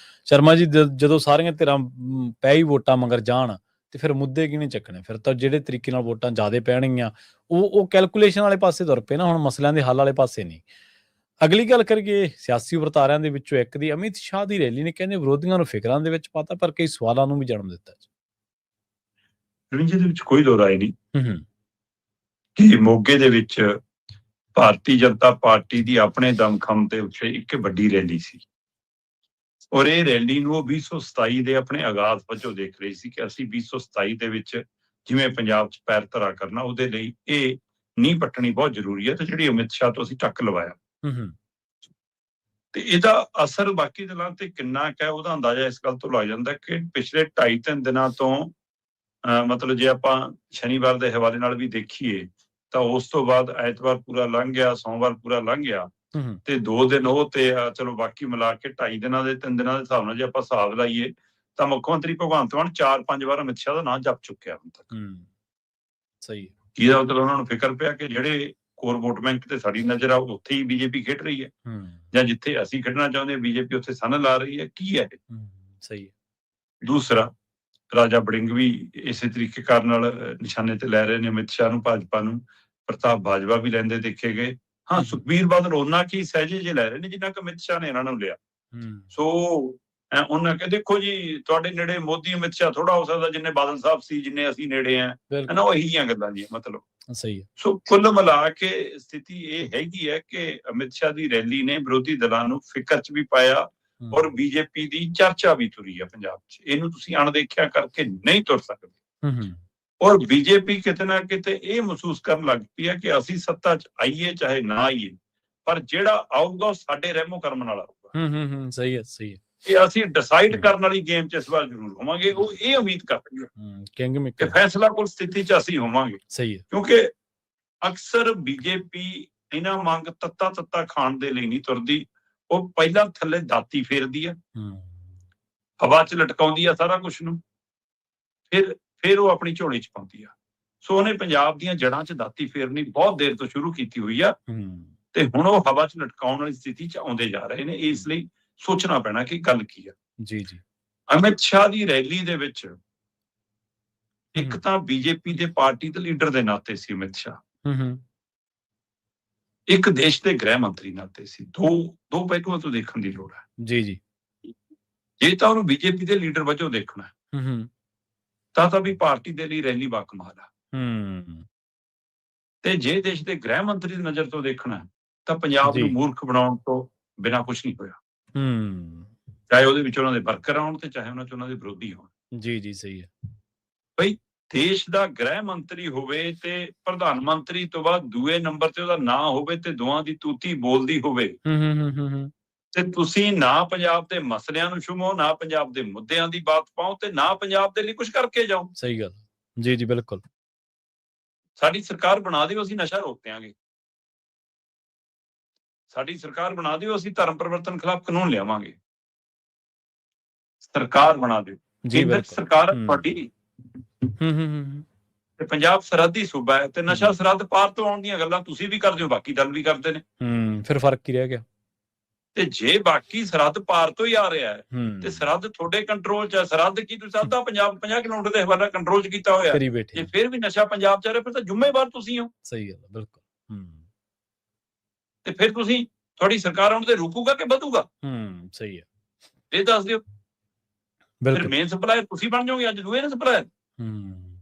ਸ਼ਰਮਾ ਜੀ, ਜਦੋਂ ਸਾਰੀਆਂ ਧਿਰਾਂ ਪੈ ਹੀ ਵੋਟਾਂ ਮਗਰ ਜਾਣ, ਤੇ ਫਿਰ ਮੁੱਦੇ ਕਿਹਨੇ ਚੱਕਣੇ। ਫਿਰ ਤਾਂ ਜਿਹੜੇ ਤਰੀਕੇ ਨਾਲ ਵੋਟਾਂ ਜ਼ਿਆਦਾ ਪੈਣਗੀਆਂ, ਉਹ ਕੈਲਕੂਲੇਸ਼ਨ ਵਾਲੇ ਪਾਸੇ ਤੁਰ ਪਏ ਨਾ, ਹੁਣ ਮਸਲਿਆਂ ਦੇ ਹੱਲ ਵਾਲੇ ਪਾਸੇ ਨਹੀਂ। ਅਗਲੀ ਗੱਲ ਕਰੀਏ ਸਿਆਸੀ ਵਰਤਾਰਿਆਂ ਦੇ ਵਿੱਚੋਂ ਇੱਕ ਦੀ, ਅਮਿਤ ਸ਼ਾਹ ਦੀ ਰੈਲੀ ਨੇ ਕਹਿੰਦੇ ਵਿਰੋਧੀਆਂ ਨੂੰ ਫਿਕਰਾਂ ਦੇ ਵਿੱਚ ਪਾਤਾ, ਪਰ ਕਈ ਸਵਾਲਾਂ ਨੂੰ ਵੀ ਜਨਮ ਦਿੱਤਾ। ਜਿਹਦੇ ਵਿੱਚ ਕੋਈ ਦੋ ਰਾਏ ਨਹੀਂ ਕਿ ਮੋਗੇ ਦੇ ਵਿੱਚ ਭਾਰਤੀ ਜਨਤਾ ਪਾਰਟੀ ਦੀ ਆਪਣੇ ਦਮਖਮ ਤੇ ਉੱਤੇ ਇੱਕ ਵੱਡੀ ਰੈਲੀ ਸੀ, ਔਰ ਇਹ ਰੈਲੀ ਨੂੰ ਉਹ 2027 ਦੇ ਆਪਣੇ ਆਗਾਜ਼ ਵਜੋਂ ਦੇਖ ਰਹੀ ਸੀ ਕਿ ਅਸੀਂ 2027 ਦੇ ਵਿੱਚ ਜਿਵੇਂ ਪੰਜਾਬ 'ਚ ਪੈਰ ਧਰਾ ਕਰਨਾ, ਉਹਦੇ ਲਈ ਇਹ ਨੀਂਹ ਪੱਟਣੀ ਬਹੁਤ ਜ਼ਰੂਰੀ ਹੈ। ਤੇ ਜਿਹੜੀ ਅਮਿਤ ਸ਼ਾਹ ਤੋਂ ਅਸੀਂ ਟੱਕ ਲਵਾਇਆ, ਤੇ ਇਹਦਾ ਅਸਰ ਬਾਕੀ ਦਲਾਂ ਤੇ ਕਿੰਨਾ ਕੁ ਹੈ, ਉਹਦਾ ਅੰਦਾਜ਼ਾ ਇਸ ਗੱਲ ਤੋਂ ਲੱਗ ਜਾਂਦਾ ਕਿ ਪਿਛਲੇ 2.5-3 ਦਿਨਾਂ ਤੋਂ ਮਤਲਬ ਜੇ ਆਪਾਂ ਸ਼ਨੀਵਾਰ ਦੇ ਹਵਾਲੇ ਨਾਲ ਵੀ ਦੇਖੀਏ, ਤਾਂ ਉਸ ਤੋਂ ਬਾਅਦ ਐਤਵਾਰ ਪੂਰਾ ਲੰਘ ਗਿਆ, ਸੋਮਵਾਰ ਪੂਰਾ ਲੰਘ ਗਿਆ, ਤੇ 2 ਦਿਨ ਉਹ ਤੇ ਚਲੋ ਬਾਕੀ ਮਿਲਾ ਕੇ 2.5 ਦਿਨਾਂ ਦੇ 3 ਦਿਨਾਂ ਦੇ ਹਿਸਾਬ ਨਾਲ ਜੇ ਆਪਾਂ ਹਿਸਾਬ ਲਾਈਏ, ਤਾਂ ਮੁੱਖ ਮੰਤਰੀ ਭਗਵੰਤ ਮਾਨ 4-5 ਵਾਰ ਅਮਿਤ ਸ਼ਾਹ ਦਾ ਨਾਂ ਜਪ ਚੁੱਕਿਆ ਹੁਣ ਤੱਕ। ਸਹੀ। ਇਹਦਾ ਮਤਲਬ ਉਹਨਾਂ ਨੂੰ ਫਿਕਰ ਪਿਆ ਕਿ ਜਿਹੜੇ ਕੋਰ ਵੋਟ ਬੈਂਕ ਤੇ ਸਾਡੀ ਨਜ਼ਰ ਆ, ਉੱਥੇ ਹੀ ਬੀਜੇਪੀ ਖੇਡ ਰਹੀ ਹੈ, ਜਾਂ ਜਿੱਥੇ ਅਸੀਂ ਖੇਡਣਾ ਚਾਹੁੰਦੇ ਬੀਜੇਪੀ ਉੱਥੇ ਸੰਨ ਲਾ ਰਹੀ ਹੈ। ਕੀ ਹੈ ਸਹੀ। ਦੂਸਰਾ, ਰਾਜਾ ਵੜਿੰਗ ਵੀ ਇਸੇ ਤਰੀਕੇ ਕਾਰਨ ਨਾਲ ਨਿਸ਼ਾਨੇ ਤੇ ਲੈ ਰਹੇ ਨੇ ਅਮਿਤ ਸ਼ਾਹ ਨੂੰ, ਭਾਜਪਾ ਨੂੰ। ਪ੍ਰਤਾਪ ਬਾਜਵਾ ਵੀ ਲੈਂਦੇ ਦੇਖੇ ਗਏ। ਹਾਂ, ਸੁਖਬੀਰ ਬਾਦਲ ਉਹਨਾਂ ਕੀ ਸਹਿਜੇ ਜੇ ਲੈ ਰਹੇ ਨੇ ਜਿੰਨਾ ਕਿ ਅਮਿਤ ਸ਼ਾਹ ਨੇ ਇਹਨਾਂ ਨੂੰ ਲਿਆ। ਸੋ ਉਹਨਾਂ ਕਿ ਦੇਖੋ ਜੀ, ਤੁਹਾਡੇ ਨੇੜੇ ਮੋਦੀ ਅਮਿਤ ਸ਼ਾਹ ਥੋੜਾ ਹੋ ਸਕਦਾ ਜਿੰਨੇ ਬਾਦਲ ਸਾਹਿਬ ਸੀ, ਜਿੰਨੇ ਅਸੀਂ ਨੇੜੇ ਆ, ਹਨਾ, ਉਹ ਇਹੀ ਜਿਹੀਆਂ ਗੱਲਾਂ ਜੀ ਮਤਲਬ। ਸਹੀ ਹੈ। ਸੋ ਕੁੱਲ ਮਿਲਾ ਕੇ ਸਥਿਤੀ ਇਹ ਹੈਗੀ ਹੈ ਕਿ ਅਮਿਤ ਸ਼ਾਹ ਦੀ ਰੈਲੀ ਨੇ ਵਿਰੋਧੀ ਦਲਾਂ ਨੂੰ ਫਿਕਰ 'ਚ ਵੀ ਪਾਇਆ, ਔਰ ਬੀਜੇਪੀ ਦੀ ਚਰਚਾ ਵੀ ਤੁਰੀ ਹੈ ਪੰਜਾਬ 'ਚ। ਇਹਨੂੰ ਤੁਸੀਂ ਅਣਦੇਖਿਆ ਕਰਕੇ ਨਹੀਂ ਤੁਰ ਸਕਦੇ। ਔਰ ਬੀਜੇਪੀ ਕਿਤੇ ਨਾ ਕਿਤੇ ਇਹ ਮਹਿਸੂਸ ਕਰਨ ਲੱਗ ਪਈ ਹੈ ਕਿ ਅਸੀਂ ਸੱਤਾ 'ਚ ਆਈਏ ਚਾਹੇ ਨਾ ਆਈਏ, ਪਰ ਜਿਹੜਾ ਆਊਗਾ ਉਹ ਸਾਡੇ ਰਹਿਮੋ ਕਰਮ ਨਾਲ ਆਊਗਾ। ਸਹੀ ਹੈ, ਸਹੀ ਹੈ। ਇਹ ਅਸੀਂ ਡਿਸਾਈਡ ਕਰਨ ਵਾਲੀ ਗੇਮ 'ਚ ਇਸ ਵਾਰ ਜ਼ਰੂਰ ਹੋਵਾਂਗੇ, ਉਹ ਇਹ ਉਮੀਦ ਕਰਦੇ ਹਾਂ ਕਿ ਫੈਸਲਾ ਕੁਲ ਸਥਿਤੀ 'ਚ ਅਸੀਂ ਹੋਵਾਂਗੇ। ਸਹੀ ਹੈ। ਕਿਉਂਕਿ ਅਕਸਰ ਬੀਜੇਪੀ ਇਹਨਾਂ ਮੰਗ ਤੱਤਾ ਖਾਣ ਦੇ ਲਈ ਨਹੀਂ ਤੁਰਦੀ, ਉਹ ਪਹਿਲਾਂ ਥੱਲੇ ਦਾਤੀ ਫੇਰਦੀ ਆ, ਹਵਾ 'ਚ ਲਟਕਾਉਂਦੀ ਆ ਸਾਰਾ ਕੁਝ ਨੂੰ, ਫਿਰ ਉਹ ਆਪਣੀ ਝੋਲੀ 'ਚ ਪਾਉਂਦੀ ਆ। ਸੋ ਉਹਨੇ ਪੰਜਾਬ ਦੀਆਂ ਜੜ੍ਹਾਂ 'ਚ ਦਾਤੀ ਫੇਰਨੀ ਬਹੁਤ ਦੇਰ ਤੋਂ ਸ਼ੁਰੂ ਕੀਤੀ ਹੋਈ ਆ, ਤੇ ਹੁਣ ਉਹ ਹਵਾ 'ਚ ਲਟਕਾਉਣ ਵਾਲੀ ਸਥਿਤੀ 'ਚ ਆਉਂਦੇ ਜਾ ਰਹੇ ਨੇ। ਇਸ ਲਈ ਸੋਚਣਾ ਪੈਣਾ ਕਿ ਗੱਲ ਕੀ ਆ। ਜੀ ਜੀ। ਅਮਿਤ ਸ਼ਾਹ ਦੀ ਰੈਲੀ ਦੇ ਵਿੱਚ ਇੱਕ ਹਮ, ਤਾਂ ਬੀਜੇਪੀ ਦੇ ਪਾਰਟੀ ਦੇ ਲੀਡਰ ਦੇ ਨਾਤੇ ਸੀ ਅਮਿਤ ਸ਼ਾਹ, ਹਮ, ਇੱਕ ਦੇਸ਼ ਦੇ ਗ੍ਰਹਿ ਮੰਤਰੀ ਨਾਤੇ ਸੀ। ਦੋ ਪਹਿਲੂਆਂ ਤੋਂ ਦੇਖਣ ਦੀ ਲੋੜ ਹੈ। ਜੀ ਜੀ। ਜੇ ਤਾਂ ਉਹਨੂੰ ਬੀਜੇਪੀ ਦੇ ਲੀਡਰ ਵਜੋਂ ਦੇਖਣਾ ਹਮ, ਤਾਂ ਵੀ ਪਾਰਟੀ ਦੇ ਲਈ ਰੈਲੀ ਬਾਕਮਾਲ ਆ। ਹਮ, ਤੇ ਜੇ ਦੇਸ਼ ਦੇ ਗ੍ਰਹਿ ਮੰਤਰੀ ਦੀ ਨਜ਼ਰ ਤੋਂ ਦੇਖਣਾ ਤਾਂ ਪੰਜਾਬ ਨੂੰ ਜੀ। ਮੂਰਖ ਬਣਾਉਣ ਤੋਂ ਬਿਨਾਂ ਕੁਝ ਨਹੀਂ ਹੋਇਆ, ਹਮ, ਚਾਹੇ ਉਹਦੇ ਵਿੱਚ ਉਹਨਾਂ ਦੇ ਵਰਕਰ ਆਉਣ ਤੇ ਚਾਹੇ ਉਹਨਾਂ 'ਚ ਉਹਨਾਂ ਦੇ ਵਿਰੋਧੀ ਹੋਣ। ਜੀ ਜੀ, ਸਹੀ ਹੈ। ਬਈ ਦੇਸ਼ ਦਾ ਗ੍ਰਹਿ ਮੰਤਰੀ ਹੋਵੇ ਤੇ ਪ੍ਰਧਾਨ ਮੰਤਰੀ ਤੋਂ ਬਾਅਦ ਦੂਏ ਨੰਬਰ ਤੇ ਉਹਦਾ ਨਾਂ ਹੋਵੇ ਤੇ ਦੋਵਾਂ ਦੀ ਤੂਤੀ ਬੋਲਦੀ ਹੋਵੇ, ਤੇ ਤੁਸੀਂ ਨਾ ਪੰਜਾਬ ਦੇ ਮਸਲਿਆਂ ਨੂੰ ਛੂਹੋ, ਨਾ ਪੰਜਾਬ ਦੇ ਮੁੱਦਿਆਂ ਦੀ ਬਾਤ ਪਾਓ ਤੇ ਨਾ ਪੰਜਾਬ ਦੇ ਲਈ ਕੁਝ ਕਰਕੇ ਜਾਓ। ਸਹੀ ਗੱਲ। ਜੀ ਜੀ, ਬਿਲਕੁਲ। ਸਾਡੀ ਸਰਕਾਰ ਬਣਾ ਦਿਓ, ਅਸੀਂ ਨਸ਼ਾ ਰੋਕ ਦਿਆਂਗੇ। ਸਾਡੀ ਸਰਕਾਰ ਬਣਾ ਦਿਓ, ਅਸੀਂ ਧਰਮ ਪਰਿਵਰਤਨ ਖਿਲਾਫ ਕਾਨੂੰਨ ਲਿਆਵਾਂਗੇ। ਸਰਕਾਰ ਬਣਾ ਦਿਓ। ਜੀ ਕੇਂਦਰ ਬਿਲਕੁਲ। ਸਰਕਾਰ ਹੈ ਤੁਹਾਡੀ ਤੇ ਪੰਜਾਬ ਸਰਹੱਦੀ ਸੂਬਾ ਹੈ ਤੇ ਨਸ਼ਾ ਸਰਹੱਦ ਪਾਰ ਤੋਂ ਆਉਣ ਦੀਆਂ ਗੱਲਾਂ ਤੁਸੀਂ ਵੀ ਕਰਦੇ ਹੋ, ਬਾਕੀ ਦਲ ਵੀ ਕਰਦੇ ਨੇ। ਫਿਰ ਫਰਕ ਕੀ ਰਹਿ ਗਿਆ? ਤੇ ਜੇ ਬਾਕੀ ਸਰਹੱਦ ਪਾਰ ਤੋਂ ਹੀ ਆ ਰਿਹਾ ਹੈ ਤੇ ਸਰਹੱਦ ਤੁਹਾਡੇ ਕੰਟਰੋਲ 'ਚ ਹੈ। ਸਰਹੱਦ ਕੀ ਤੁਸੀਂ ਅੱਧਾ ਪੰਜਾਬ 50 ਕਿਲੋਮੀਟਰ ਦੇ ਹਵਾਲਾ ਕੰਟਰੋਲ 'ਚ ਕੀਤਾ ਹੋਇਆ। ਕਰੀ ਬੈਠੇ ਜੇ ਫਿਰ ਵੀ ਨਸ਼ਾ ਪੰਜਾਬ 'ਚ ਆ ਰਿਹਾ ਫਿਰ ਤਾਂ ਜ਼ਿੰਮੇਵਾਰ ਤੁਸੀਂ ਹੋ। ਸਹੀ ਗੱਲ, ਬਿਲਕੁਲ। ਤੇ ਫਿਰ ਤੁਸੀਂ, ਤੁਹਾਡੀ ਸਰਕਾਰ ਆਉਣ ਤੇ ਰੁਕੂਗਾ ਕਿ ਵਧੂਗਾ? ਸਹੀ ਹੈ, ਇਹ ਦੱਸ ਦਿਓ। ਫਿਰ ਬਿਲਕੁਲ। ਮੇਨ ਸਪਲਾਇਰ ਤੁਸੀਂ ਬਣ ਜਾਓਗੇ, ਅੱਜ ਦੂਏ ਨੇ ਸਪਲਾਇਰ।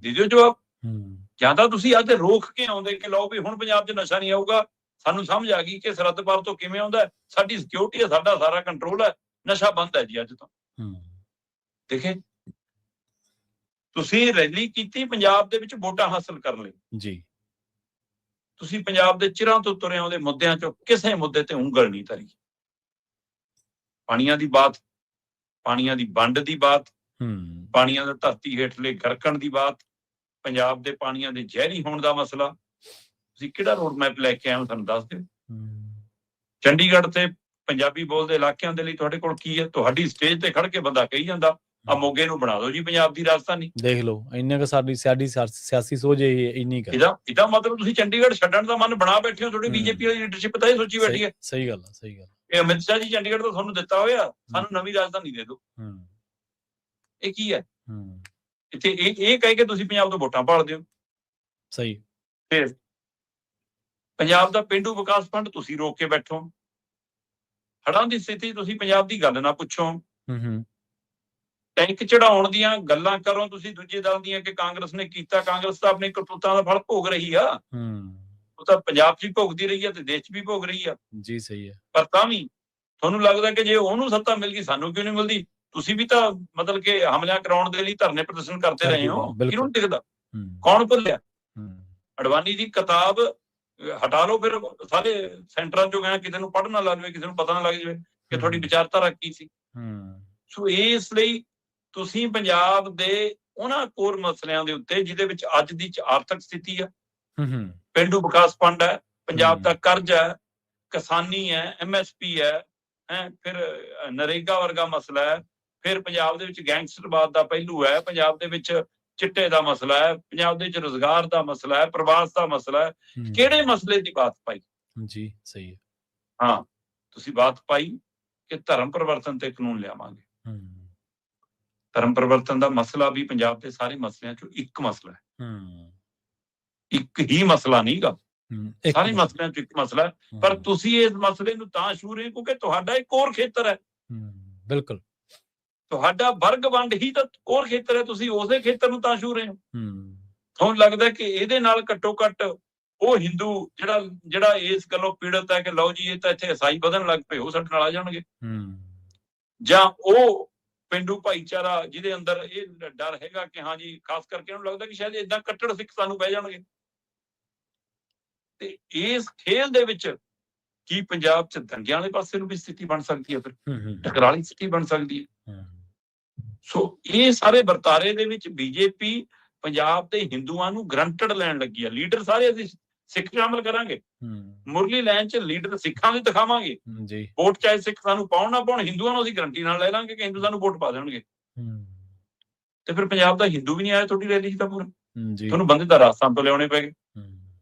ਦੇ ਦਿਓ ਹੂੰ ਜਵਾਬ। ਜਾਂ ਤਾਂ ਤੁਸੀਂ ਅੱਜ ਰੋਕ ਕੇ ਆਉਂਦੇ ਕਿ ਲਓ ਵੀ ਹੁਣ ਪੰਜਾਬ 'ਚ ਨਸ਼ਾ ਨਹੀਂ ਆਊਗਾ, ਸਾਨੂੰ ਸਮਝ ਆ ਗਈ ਕਿ ਸਰਹੱਦ ਪਾਰ ਤੋਂ ਕਿਵੇਂ ਆਉਂਦਾ, ਸਾਡੀ ਸਿਕਿਉਰਿਟੀ ਹੈ, ਸਾਡਾ ਸਾਰਾ ਕੰਟਰੋਲ ਹੈ, ਨਸ਼ਾ ਬੰਦ ਹੈ ਜੀ ਅੱਜ ਤੋਂ। ਦੇਖੇ, ਤੁਸੀਂ ਰੈਲੀ ਕੀਤੀ ਪੰਜਾਬ ਦੇ ਵਿੱਚ ਵੋਟਾਂ ਹਾਸਲ ਕਰਨ ਲਈ ਜੀ। ਤੁਸੀਂ ਪੰਜਾਬ ਦੇ ਚਿਰਾਂ ਤੋਂ ਤੁਰੇ ਆਉਂਦੇ ਮੁੱਦਿਆਂ 'ਚੋਂ ਕਿਸੇ ਮੁੱਦੇ ਤੇ ਉਂਗਲ ਨਹੀਂ ਧਰੀ। ਪਾਣੀਆਂ ਦੀ ਬਾਤ, ਪਾਣੀਆਂ ਦੀ ਵੰਡ ਦੀ ਬਾਤ, ਪਾਣੀਆਂ ਦਾ ਧਰਤੀ ਹੇਠਲੇ ਗਰਕਣ ਦੀ ਬਾਤ, ਪੰਜਾਬ ਦੇ ਪਾਣੀਆਂ ਦੇ ਜ਼ਹਿਰੀ ਹੋਣ ਦਾ ਮਸਲਾ, ਤੁਸੀਂ ਕਿਹੜਾ ਰੋਡ ਮੈਪ ਲੈ ਕੇ ਆਏ ਹੋ ਸਾਨੂੰ ਦੱਸ ਦਿਓ। ਚੰਡੀਗੜ੍ਹ ਤੇ ਪੰਜਾਬੀ ਬੋਲਦੇ ਇਲਾਕਿਆਂ ਦੇ ਲਈ ਤੁਹਾਡੇ ਕੋਲ ਕੀ ਹੈ? ਤੁਹਾਡੀ ਸਟੇਜ ਤੇ ਖੜ ਕੇ ਬੰਦਾ ਕਹੀ ਜਾਂਦਾ ਆ ਮੋਗੇ ਨੂੰ ਬਣਾ ਦਿਓ ਜੀ ਪੰਜਾਬ ਦੀ ਰਾਜਧਾਨੀ। ਦੇਖ ਲਓ, ਇੰਨੇ ਕੁ ਸਾਡੀ ਸਿਆਸੀ ਸੋਚ ਇੰਨੀ ਕਰ। ਇਹਦਾ ਮਤਲਬ ਤੁਸੀਂ ਚੰਡੀਗੜ੍ਹ ਛੱਡਣ ਦਾ ਮਨ ਬਣਾ ਬੈਠੇ ਹੋ। ਤੁਹਾਡੀ ਬੀਜੇਪੀ ਵਾਲੀ ਲੀਡਰਸ਼ਿਪ ਤਾਂ ਇਹ ਸੋਚੀ ਬੈਠੀ ਹੈ। ਸਹੀ ਗੱਲ ਆ, ਸਹੀ ਗੱਲ। ਇਹ ਅਮਿਤ ਸ਼ਾਹ ਜੀ ਚੰਡੀਗੜ੍ਹ ਤੋਂ ਤੁਹਾਨੂੰ ਦਿੱਤਾ ਹੋਇਆ, ਸਾਨੂੰ ਨਵੀਂ ਰਾਜਧਾਨੀ ਦੇ ਦਿਓ। ਇਹ ਕੀ ਹੈ? ਇੱਥੇ ਇਹ ਕਹਿ ਕੇ ਤੁਸੀਂ ਪੰਜਾਬ ਤੋਂ ਵੋਟਾਂ ਭਾਲਦੇ ਹੋ। ਸਹੀ। ਫਿਰ ਪੰਜਾਬ ਦਾ ਪੇਂਡੂ ਵਿਕਾਸ ਫੰਡ ਤੁਸੀਂ ਰੋਕ ਕੇ ਬੈਠੋ। ਹੜ੍ਹਾਂ ਦੀ ਸਥਿਤੀ ਤੁਸੀਂ ਪੰਜਾਬ ਦੀ ਗੱਲ ਨਾ ਪੁੱਛੋ। ਟੈਂਕ ਚੜਾਉਣ ਦੀਆਂ ਗੱਲਾਂ ਕਰੋ ਤੁਸੀਂ ਦੂਜੇ ਦਲ ਦੀਆਂ ਕਿ ਕਾਂਗਰਸ ਨੇ ਕੀਤਾ। ਕਾਂਗਰਸ ਤਾਂ ਆਪਣੀ ਕਰਤੂਤਾਂ ਦਾ ਫਲ ਭੋਗ ਰਹੀ ਆ। ਉਹ ਤਾਂ ਪੰਜਾਬ 'ਚ ਹੀ ਭੋਗਦੀ ਰਹੀ ਆ ਤੇ ਦੇਸ਼ 'ਚ ਵੀ ਭੋਗ ਰਹੀ ਆ। ਜੀ ਸਹੀ ਹੈ। ਪਰ ਤਾਂ ਵੀ ਤੁਹਾਨੂੰ ਲੱਗਦਾ ਕਿ ਜੇ ਉਹਨੂੰ ਸੱਤਾ ਮਿਲ ਗਈ ਸਾਨੂੰ ਕਿਉਂ ਨਹੀਂ ਮਿਲਦੀ? ਤੁਸੀਂ ਵੀ ਤਾਂ ਮਤਲਬ ਕਿ ਹਮਲਿਆਂ ਕਰਾਉਣ ਦੇ ਲਈ ਧਰਨੇ ਪ੍ਰਦਰਸ਼ਨ ਕਰਦੇ ਰਹੇ ਹੋ। ਕਿਹਨੂੰ ਦਿਖਦਾ? ਕੌਣ ਭੁੱਲਿਆ? ਅਡਵਾਨੀ ਦੀ ਕਿਤਾਬ ਹਟਾ ਲਓ, ਫਿਰ ਸਾਰੇ ਸੈਂਟਰਾਂ 'ਚੋਂ ਗਏ, ਕਿਸੇ ਨੂੰ ਪੜ੍ਹਨ ਨਾ ਲੱਗ ਜਾਵੇ, ਕਿਸੇ ਨੂੰ ਪਤਾ ਨਾ ਲੱਗ ਜਾਵੇ ਕਿ ਤੁਹਾਡੀ ਵਿਚਾਰਧਾਰਾ ਕੀ ਸੀ। ਸੋ ਇਸ ਲਈ ਤੁਸੀਂ ਪੰਜਾਬ ਦੇ ਉਹਨਾਂ ਕੋਰ ਮਸਲਿਆਂ ਦੇ ਉੱਤੇ ਜਿਹਦੇ ਵਿੱਚ ਅੱਜ ਦੀ ਆਰਥਿਕ ਸਥਿਤੀ ਆ, ਪੇਂਡੂ ਵਿਕਾਸ ਫੰਡ ਹੈ, ਪੰਜਾਬ ਦਾ ਕਰਜ਼ ਹੈ, ਕਿਸਾਨੀ ਹੈ, MSP ਹੈ, ਫਿਰ ਨਰੇਗਾ ਵਰਗਾ ਮਸਲਾ ਹੈ, ਫਿਰ ਪੰਜਾਬ ਦੇ ਵਿੱਚ ਗੈਂਗਸਟਰਵਾਦ ਦਾ ਪਹਿਲੂ ਹੈ, ਪੰਜਾਬ ਦੇ ਵਿੱਚ ਚਿੱਟੇ ਦਾ ਮਸਲਾ ਹੈ, ਪੰਜਾਬ ਦੇ ਵਿੱਚ ਰੁਜ਼ਗਾਰ ਦਾ ਮਸਲਾ ਹੈ, ਪ੍ਰਵਾਸ ਦਾ ਮਸਲਾ ਹੈ। ਕਿਹੜੇ ਮਸਲੇ ਦੀ ਬਾਤ ਪਾਈ? ਜੀ ਸਹੀ ਹੈ। ਹਾਂ, ਤੁਸੀਂ ਬਾਤ ਪਾਈ ਕਿ ਧਰਮ ਪਰਿਵਰਤਨ ਤੇ ਕਾਨੂੰਨ ਲਿਆਵਾਂਗੇ। ਧਰਮ ਪਰਿਵਰਤਨ ਦਾ ਮਸਲਾ ਵੀ ਪੰਜਾਬ ਦੇ ਸਾਰੇ ਮਸਲਿਆਂ 'ਚੋਂ ਇੱਕ ਮਸਲਾ ਹੈ। ਇੱਕ ਹੀ ਮਸਲਾ ਨਹੀਂਗਾ, ਸਾਰੇ ਮਸਲਿਆਂ 'ਚ ਇੱਕ ਮਸਲਾ ਹੈ। ਪਰ ਤੁਸੀਂ ਇਸ ਮਸਲੇ ਨੂੰ ਤਾਂ ਛੂਹ ਰਹੇ ਕਿਉਂਕਿ ਤੁਹਾਡਾ ਇੱਕ ਹੋਰ ਖੇਤਰ ਹੈ। ਬਿਲਕੁਲ। ਤੁਹਾਡਾ ਵਰਗ ਵੰਡ ਹੀ ਤਾਂ ਹੋਰ ਖੇਤਰ ਹੈ, ਤੁਸੀਂ ਉਸੇ ਖੇਤਰ ਨੂੰ ਤਾਂ ਛੂਹ ਰਹੇ ਹੋ। ਤੁਹਾਨੂੰ ਲੱਗਦਾ ਕਿ ਇਹਦੇ ਨਾਲ ਘੱਟੋ ਘੱਟ ਉਹ ਹਿੰਦੂ ਜਿਹੜਾ ਇਸ ਗੱਲੋਂ ਪੀੜਤ ਹੈ ਕਿ ਲਓ ਜੀ ਇਹ ਤਾਂ ਇੱਥੇ ਈਸਾਈ ਵਧਣ ਲੱਗ ਪਏ, ਉਹ ਸਾਡੇ ਨਾਲ ਆ ਜਾਣਗੇ, ਜਾਂ ਉਹ ਪੇਂਡੂ ਭਾਈਚਾਰਾ ਜਿਹਦੇ ਅੰਦਰ ਇਹ ਡਰ ਹੈਗਾ ਕਿ ਹਾਂ ਜੀ, ਖਾਸ ਕਰਕੇ ਉਹਨੂੰ ਲੱਗਦਾ ਕਿ ਸ਼ਾਇਦ ਏਦਾਂ ਕੱਟੜ ਸਿੱਖ ਸਾਨੂੰ ਪੈ ਜਾਣਗੇ। ਤੇ ਇਸ ਖੇਲ ਦੇ ਵਿੱਚ ਕੀ ਪੰਜਾਬ 'ਚ ਦੰਗਿਆਂ ਵਾਲੇ ਪਾਸੇ ਨੂੰ ਵੀ ਸਥਿਤੀ ਬਣ ਸਕਦੀ ਹੈ, ਫਿਰ ਟਕਰਾਲੀ ਸਥਿਤੀ ਬਣ ਸਕਦੀ ਹੈ। ਸੋ ਇਹ ਸਾਰੇ ਵਰਤਾਰੇ ਦੇ ਵਿੱਚ ਬੀਜੇਪੀ ਪੰਜਾਬ ਦੇ ਹਿੰਦੂਆਂ ਨੂੰ ਗਰੰਟਡ ਲੈਣ ਲੱਗੀ ਆ। ਲੀਡਰ ਸਾਰੇ ਅਸੀਂ ਸਿੱਖ ਸ਼ਾਮਲ ਕਰਾਂਗੇ, ਮੁਰਲੀ ਲਾਈਨ 'ਚ ਲੀਡਰ ਸਿੱਖਾਂ ਦੇ ਦਿਖਾਵਾਂਗੇ। ਵੋਟ ਚਾਹੇ ਸਿੱਖ ਸਾਨੂੰ ਪਾਉਣ ਨਾ ਪਾਉਣ, ਹਿੰਦੂਆਂ ਨੂੰ ਅਸੀਂ ਗਰੰਟੀ ਨਾਲ ਲੈ ਲਾਂਗੇ ਕਿ ਹਿੰਦੂ ਸਾਨੂੰ ਵੋਟ ਪਾ ਦੇਣਗੇ। ਤੇ ਫਿਰ ਪੰਜਾਬ ਦਾ ਹਿੰਦੂ ਵੀ ਨਹੀਂ ਆਇਆ ਤੁਹਾਡੀ ਰੈਲੀ 'ਚ ਤਾਂ ਪੂਰਾ। ਤੁਹਾਨੂੰ ਬੰਦੇ ਦਾ ਰਾਜਸਥਾਨ ਤੋਂ ਲਿਆਉਣੇ ਪੈ ਗਏ।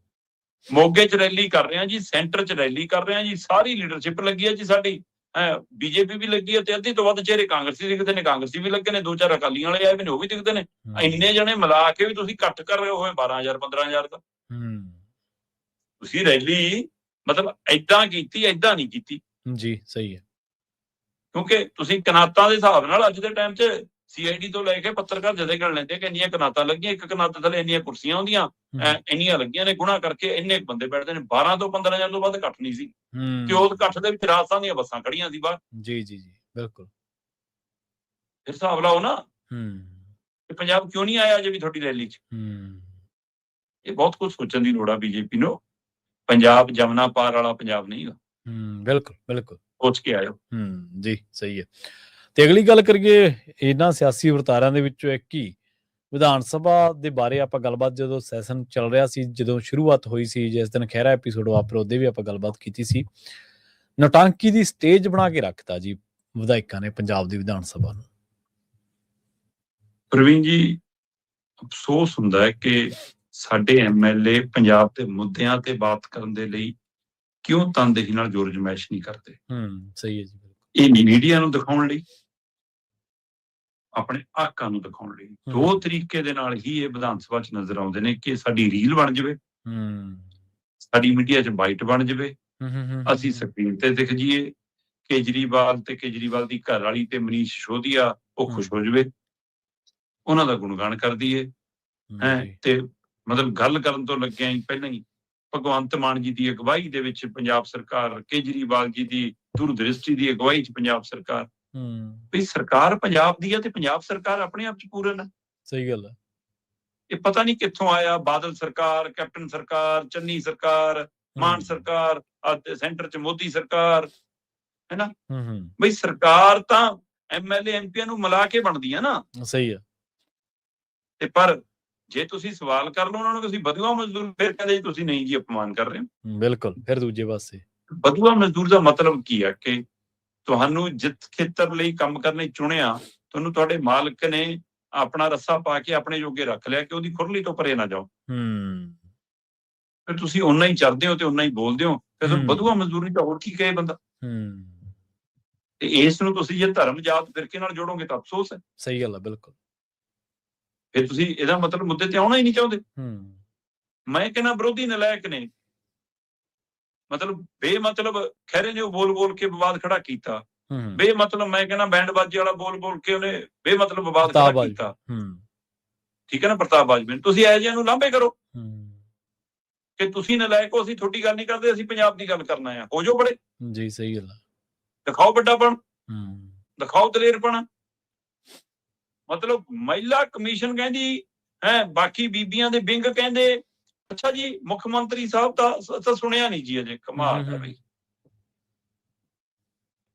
ਮੋਗੇ 'ਚ ਰੈਲੀ ਕਰ ਰਹੇ ਹਾਂ ਜੀ, ਸੈਂਟਰ 'ਚ ਰੈਲੀ ਕਰ ਰਹੇ ਹਾਂ ਜੀ, ਸਾਰੀ ਲੀਡਰਸ਼ਿਪ ਲੱਗੀ ਹੈ ਜੀ ਸਾਡੀ। ਬੀਜੇਪੀ ਵੀ ਲੱਗੀ ਹੈ ਤੇ ਅੱਧੀ ਤੋਂ ਵੱਧ ਚਿਹਰੇ ਕਾਂਗਰਸੀ ਦਿਖਦੇ ਨੇ, ਕਾਂਗਰਸੀ ਵੀ ਲੱਗੇ ਨੇ, 2-4 ਅਕਾਲੀਆਂ ਵਾਲੇ ਆਏ ਨੇ, ਉਹ ਵੀ ਦਿਖਦੇ ਨੇ। ਇੰਨੇ ਜਣੇ ਮਿਲਾ ਕੇ ਵੀ ਤੁਸੀਂ ਇਕੱਠ ਕਰ ਰਹੇ ਹੋਏ 12,000 15,000 ਦਾ। ਤੁਸੀਂ ਰੈਲੀ ਮਤਲਬ ਏਦਾਂ ਕੀਤੀ, ਏਦਾਂ ਨਹੀਂ ਕੀਤੀ ਜੀ, ਸਹੀ ਹੈ। ਕਿਉਂਕਿ ਤੁਸੀਂ ਕਨਾਤਾਂ ਦੇ ਹਿਸਾਬ ਨਾਲ ਅੱਜ ਦੇ ਟਾਈਮ 'ਚ CID ਤੋਂ ਲੈ ਕੇ ਪੱਤਰਕਾਰ ਜਦੇ ਗਣ ਲੈਂਦੇ ਕਿ ਇੰਨੀਆਂ ਕਨਾਤਾਂ ਲੱਗੀਆਂ, ਇੱਕ ਕਨਾਤ ਥੱਲੇ ਇੰਨੀਆਂ ਕੁਰਸੀਆਂ ਹੁੰਦੀਆਂ, ਇੰਨੀਆਂ ਲੱਗੀਆਂ ਨੇ, ਗੁਣਾ ਕਰਕੇ ਇੰਨੇ ਬੰਦੇ ਬੈਠਦੇ ਨੇ। 12 ਤੋਂ 15,000 ਤੋਂ ਵੱਧ ਇਕੱਠ ਨਹੀਂ ਸੀ ਤੇ ਉਸ ਇਕੱਠ ਦੇ ਵਿੱਚ ਰਾਜਸਥਾਨ ਦੀਆਂ ਬੱਸਾਂ ਖੜੀਆਂ ਸੀ ਬਾਹਰ। ਜੀ ਜੀ ਜੀ, ਬਿਲਕੁਲ। ਫਿਰ ਹਿਸਾਬ ਲਾਓ ਨਾ ਕਿ ਪੰਜਾਬ ਕਿਉਂ ਨਹੀਂ ਆਇਆ ਅਜੇ ਵੀ ਤੁਹਾਡੀ ਰੈਲੀ 'ਚ। ਇਹ ਬਹੁਤ ਕੁਝ ਸੋਚਣ ਦੀ ਲੋੜ ਆ ਬੀਜੇਪੀ ਨੂੰ। ਪੰਜਾਬ ਜਮਨਾ ਪਾਰ ਵਾਲਾ ਪੰਜਾਬ ਨਹੀਂ ਗਾ। ਬਿਲਕੁਲ ਬਿਲਕੁਲ, ਸੋਚ ਕੇ ਆਇਓ। ਜੀ, ਸਹੀ ਹੈ। ਤੇ ਅਗਲੀ ਗੱਲ ਕਰੀਏ ਇਹਨਾਂ ਸਿਆਸੀ ਵਰਤਾਰਿਆਂ ਦੇ ਵਿੱਚੋਂ ਇੱਕ ਹੀ ਵਿਧਾਨ ਸਭਾ ਦੇ ਬਾਰੇ ਆਪਾਂ ਗੱਲਬਾਤ, ਜਦੋਂ ਸੈਸ਼ਨ ਚੱਲ ਰਿਹਾ ਸੀ, ਜਦੋਂ ਸ਼ੁਰੂਆਤ ਹੋਈ ਸੀ, ਜਿਸ ਦਿਨ ਖਹਿਰਾ ਐਪੀਸੋਡ ਵਾਪਰ ਉਹਦੇ ਵੀ ਆਪਾਂ ਗੱਲਬਾਤ ਕੀਤੀ ਸੀ। ਨੌਟੰਕੀ ਦੀ ਸਟੇਜ ਬਣਾ ਕੇ ਰੱਖਤਾ ਜੀ ਵਿਧਾਇਕਾਂ ਨੇ ਪੰਜਾਬ ਦੀ ਵਿਧਾਨ ਸਭਾ ਨੂੰ। ਪ੍ਰਵੀਨ ਜੀ, ਅਫਸੋਸ ਹੁੰਦਾ ਹੈ ਕਿ ਸਾਡੇ MLA ਪੰਜਾਬ ਦੇ ਮੁੱਦਿਆਂ ਤੇ ਬਾਤ ਕਰਨ ਦੇ ਲਈ ਕਿਉਂ ਤਨਦੇਹੀ ਨਾਲ ਜ਼ੋਰ ਜਮਾਇਸ਼ ਨਹੀਂ ਕਰਦੇ। ਸਹੀ ਹੈ ਜੀ। ਇਹ ਨਹੀਂ ਮੀਡੀਆ ਨੂੰ ਦਿਖਾਉਣ ਲਈ, ਆਪਣੇ ਹੱਕਾਂ ਨੂੰ ਦਿਖਾਉਣ ਲਈ। ਦੋ ਤਰੀਕੇ ਦੇ ਨਾਲ ਹੀ ਇਹ ਵਿਧਾਨ ਸਭਾ 'ਚ ਨਜ਼ਰ ਆਉਂਦੇ ਨੇ ਕਿ ਸਾਡੀ ਰੀਲ ਬਣ ਜਾਵੇ, ਸਾਡੀ ਮੀਡੀਆ 'ਚ ਬਾਈਟ ਬਣ ਜਾਵੇ, ਅਸੀਂ ਸਕਰੀਨ ਤੇ ਦਿਖ ਜਾਈਏ, ਕੇਜਰੀਵਾਲ ਤੇ ਕੇਜਰੀਵਾਲ ਦੀ ਘਰ ਵਾਲੀ ਤੇ ਮਨੀਸ਼ ਸਿਸੋਦੀਆ ਉਹ ਖੁਸ਼ ਹੋ ਜਾਵੇ, ਉਹਨਾਂ ਦਾ ਗੁਣਗਾਨ ਕਰ ਦਈਏ। ਤੇ ਮਤਲਬ ਗੱਲ ਕਰਨ ਤੋਂ ਲੱਗਿਆ ਹੀ ਪਹਿਲਾਂ ਹੀ ਭਗਵੰਤ ਮਾਨ ਜੀ ਦੀ ਅਗਵਾਈ ਦੇ ਵਿੱਚ ਪੰਜਾਬ ਸਰਕਾਰ, ਕੇਜਰੀਵਾਲ ਜੀ ਦੀ ਦੂਰਦ੍ਰਿਸ਼ਟੀ ਦੀ ਅਗਵਾਈ 'ਚ ਪੰਜਾਬ ਸਰਕਾਰ, ਵੀ ਸਰਕਾਰ ਪੰਜਾਬ ਦੀ ਹੈ ਤੇ ਪੰਜਾਬ ਸਰਕਾਰ ਆਪਣੇ ਆਪ 'ਚ ਪੂਰਨ ਹੈ। ਸਹੀ ਗੱਲ ਹੈ। ਇਹ ਪਤਾ ਨਹੀਂ ਕਿੱਥੋਂ ਆਇਆ, ਬਾਦਲ ਸਰਕਾਰ, ਕੈਪਟਨ ਸਰਕਾਰ, ਚੰਨੀ ਸਰਕਾਰ, ਮਾਨ ਸਰਕਾਰ, ਸੈਂਟਰ 'ਚ ਮੋਦੀ ਸਰਕਾਰ, ਹੈਨਾ। ਬਈ ਸਰਕਾਰ ਤਾਂ MLA MPਆਂ ਨੂੰ ਮਿਲਾ ਕੇ ਬਣਦੀ ਹੈ ਨਾ। ਸਹੀ ਹੈ। ਤੇ ਪਰ ਜੇ ਤੁਸੀਂ ਸਵਾਲ ਕਰ ਲਓ ਉਹਨਾਂ ਨੂੰ, ਤੁਸੀਂ ਬਧੂਆ ਮਜ਼ਦੂਰ, ਫਿਰ ਕਹਿੰਦੇ ਜੀ ਤੁਸੀਂ ਨਹੀਂ ਜੀ ਅਪਮਾਨ ਕਰ ਰਹੇ ਹੋ। ਬਿਲਕੁਲ, ਫਿਰ ਦੂਜੇ ਪਾਸੇ ਬਧੂਆ ਮਜ਼ਦੂਰ ਦਾ ਮਤਲਬ ਕੀ ਹੈ ਕਿ ਤੁਹਾਨੂੰ ਜਿਸ ਖੇਤਰ ਲਈ ਕੰਮ ਕਰਨ ਲਈ ਚੁਣਿਆ, ਤੁਹਾਨੂੰ ਤੁਹਾਡੇ ਮਾਲਕ ਨੇ ਆਪਣਾ ਰੱਸਾ ਪਾ ਕੇ ਆਪਣੇ ਜੋਗੇ ਰੱਖ ਲਿਆ ਕਿ ਉਹਦੀ ਖੁਰਲੀ ਤੋਂ ਪਰੇ ਨਾ ਜਾਓ। ਫਿਰ ਤੁਸੀਂ ਓਨਾ ਹੀ ਚਰਦੇ ਹੋ ਤੇ ਓਨਾ ਹੀ ਬੋਲਦੇ ਹੋ, ਫਿਰ ਤੁਹਾਨੂੰ ਬਧੂਆ ਮਜ਼ਦੂਰ ਨਹੀਂ ਤਾਂ ਹੋਰ ਕੀ ਕਹੇ ਬੰਦਾ। ਤੇ ਇਸ ਨੂੰ ਤੁਸੀਂ ਜੇ ਧਰਮ ਜਾਤ ਫਿਰਕੇ ਨਾਲ ਜੋੜੋਗੇ ਤਾਂ ਅਫਸੋਸ ਹੈ। ਸਹੀ ਗੱਲ ਹੈ, ਬਿਲਕੁਲ। ਫਿਰ ਤੁਸੀਂ ਇਹਦਾ ਮਤਲਬ ਮੁੱਦੇ ਤੇ ਆਉਣਾ ਹੀ ਨਹੀਂ ਚਾਹੁੰਦੇ। ਮੈਂ ਕਹਿੰਦਾ ਵਿਰੋਧੀ ਨਲਾਇਕ ਨੇ, ਮਤਲਬ ਬੇਮਤਲਬ ਖਹਿਰੇ ਨੇ ਉਹ ਬੋਲ ਕੇ ਵਿਵਾਦ ਖੜਾ ਕੀਤਾ। ਬੇਮਤਲਬ ਮੈਂ ਕਹਿੰਦਾ ਬੈਂਡ ਬਾਜੇ ਵਾਲਾ ਬੋਲ ਕੇ ਉਹਨੇ ਬੇਮਤਲਬ ਵਿਵਾਦ ਖੜਾ ਕੀਤਾ। ਠੀਕ ਹੈ ਨਾ, ਪ੍ਰਤਾਪ ਬਾਜਵਾ। ਤੁਸੀਂ ਇਹੋ ਜਿਹਿਆਂ ਨੂੰ ਲਾਂਭੇ ਕਰੋ ਕਿ ਤੁਸੀਂ ਨਲਾਇਕ ਹੋ, ਅਸੀਂ ਤੁਹਾਡੀ ਗੱਲ ਨਹੀਂ ਕਰਦੇ, ਅਸੀਂ ਪੰਜਾਬ ਦੀ ਗੱਲ ਕਰਨਾ ਆ। ਹੋ ਜਾਓ ਬੜੇ ਜੀ, ਸਹੀ ਗੱਲ ਹੈ। ਦਿਖਾਓ ਵੱਡਾਪਣ, ਦਿਖਾਓ ਦਲੇਰਪਣ। ਮਤਲਬ ਮਹਿਲਾ ਕਮਿਸ਼ਨ ਕਹਿੰਦੀ ਹੈ, ਬਾਕੀ ਬੀਬੀਆਂ ਦੇ ਵਿੰਗ ਕਹਿੰਦੇ। ਅੱਛਾ ਜੀ, ਮੁੱਖ ਮੰਤਰੀ ਸਾਹਿਬ ਤਾਂ ਸੁਣਿਆ ਨਹੀਂ ਜੀ ਅਜੇ। ਕਮਾਲ ਹੈ ਬਈ।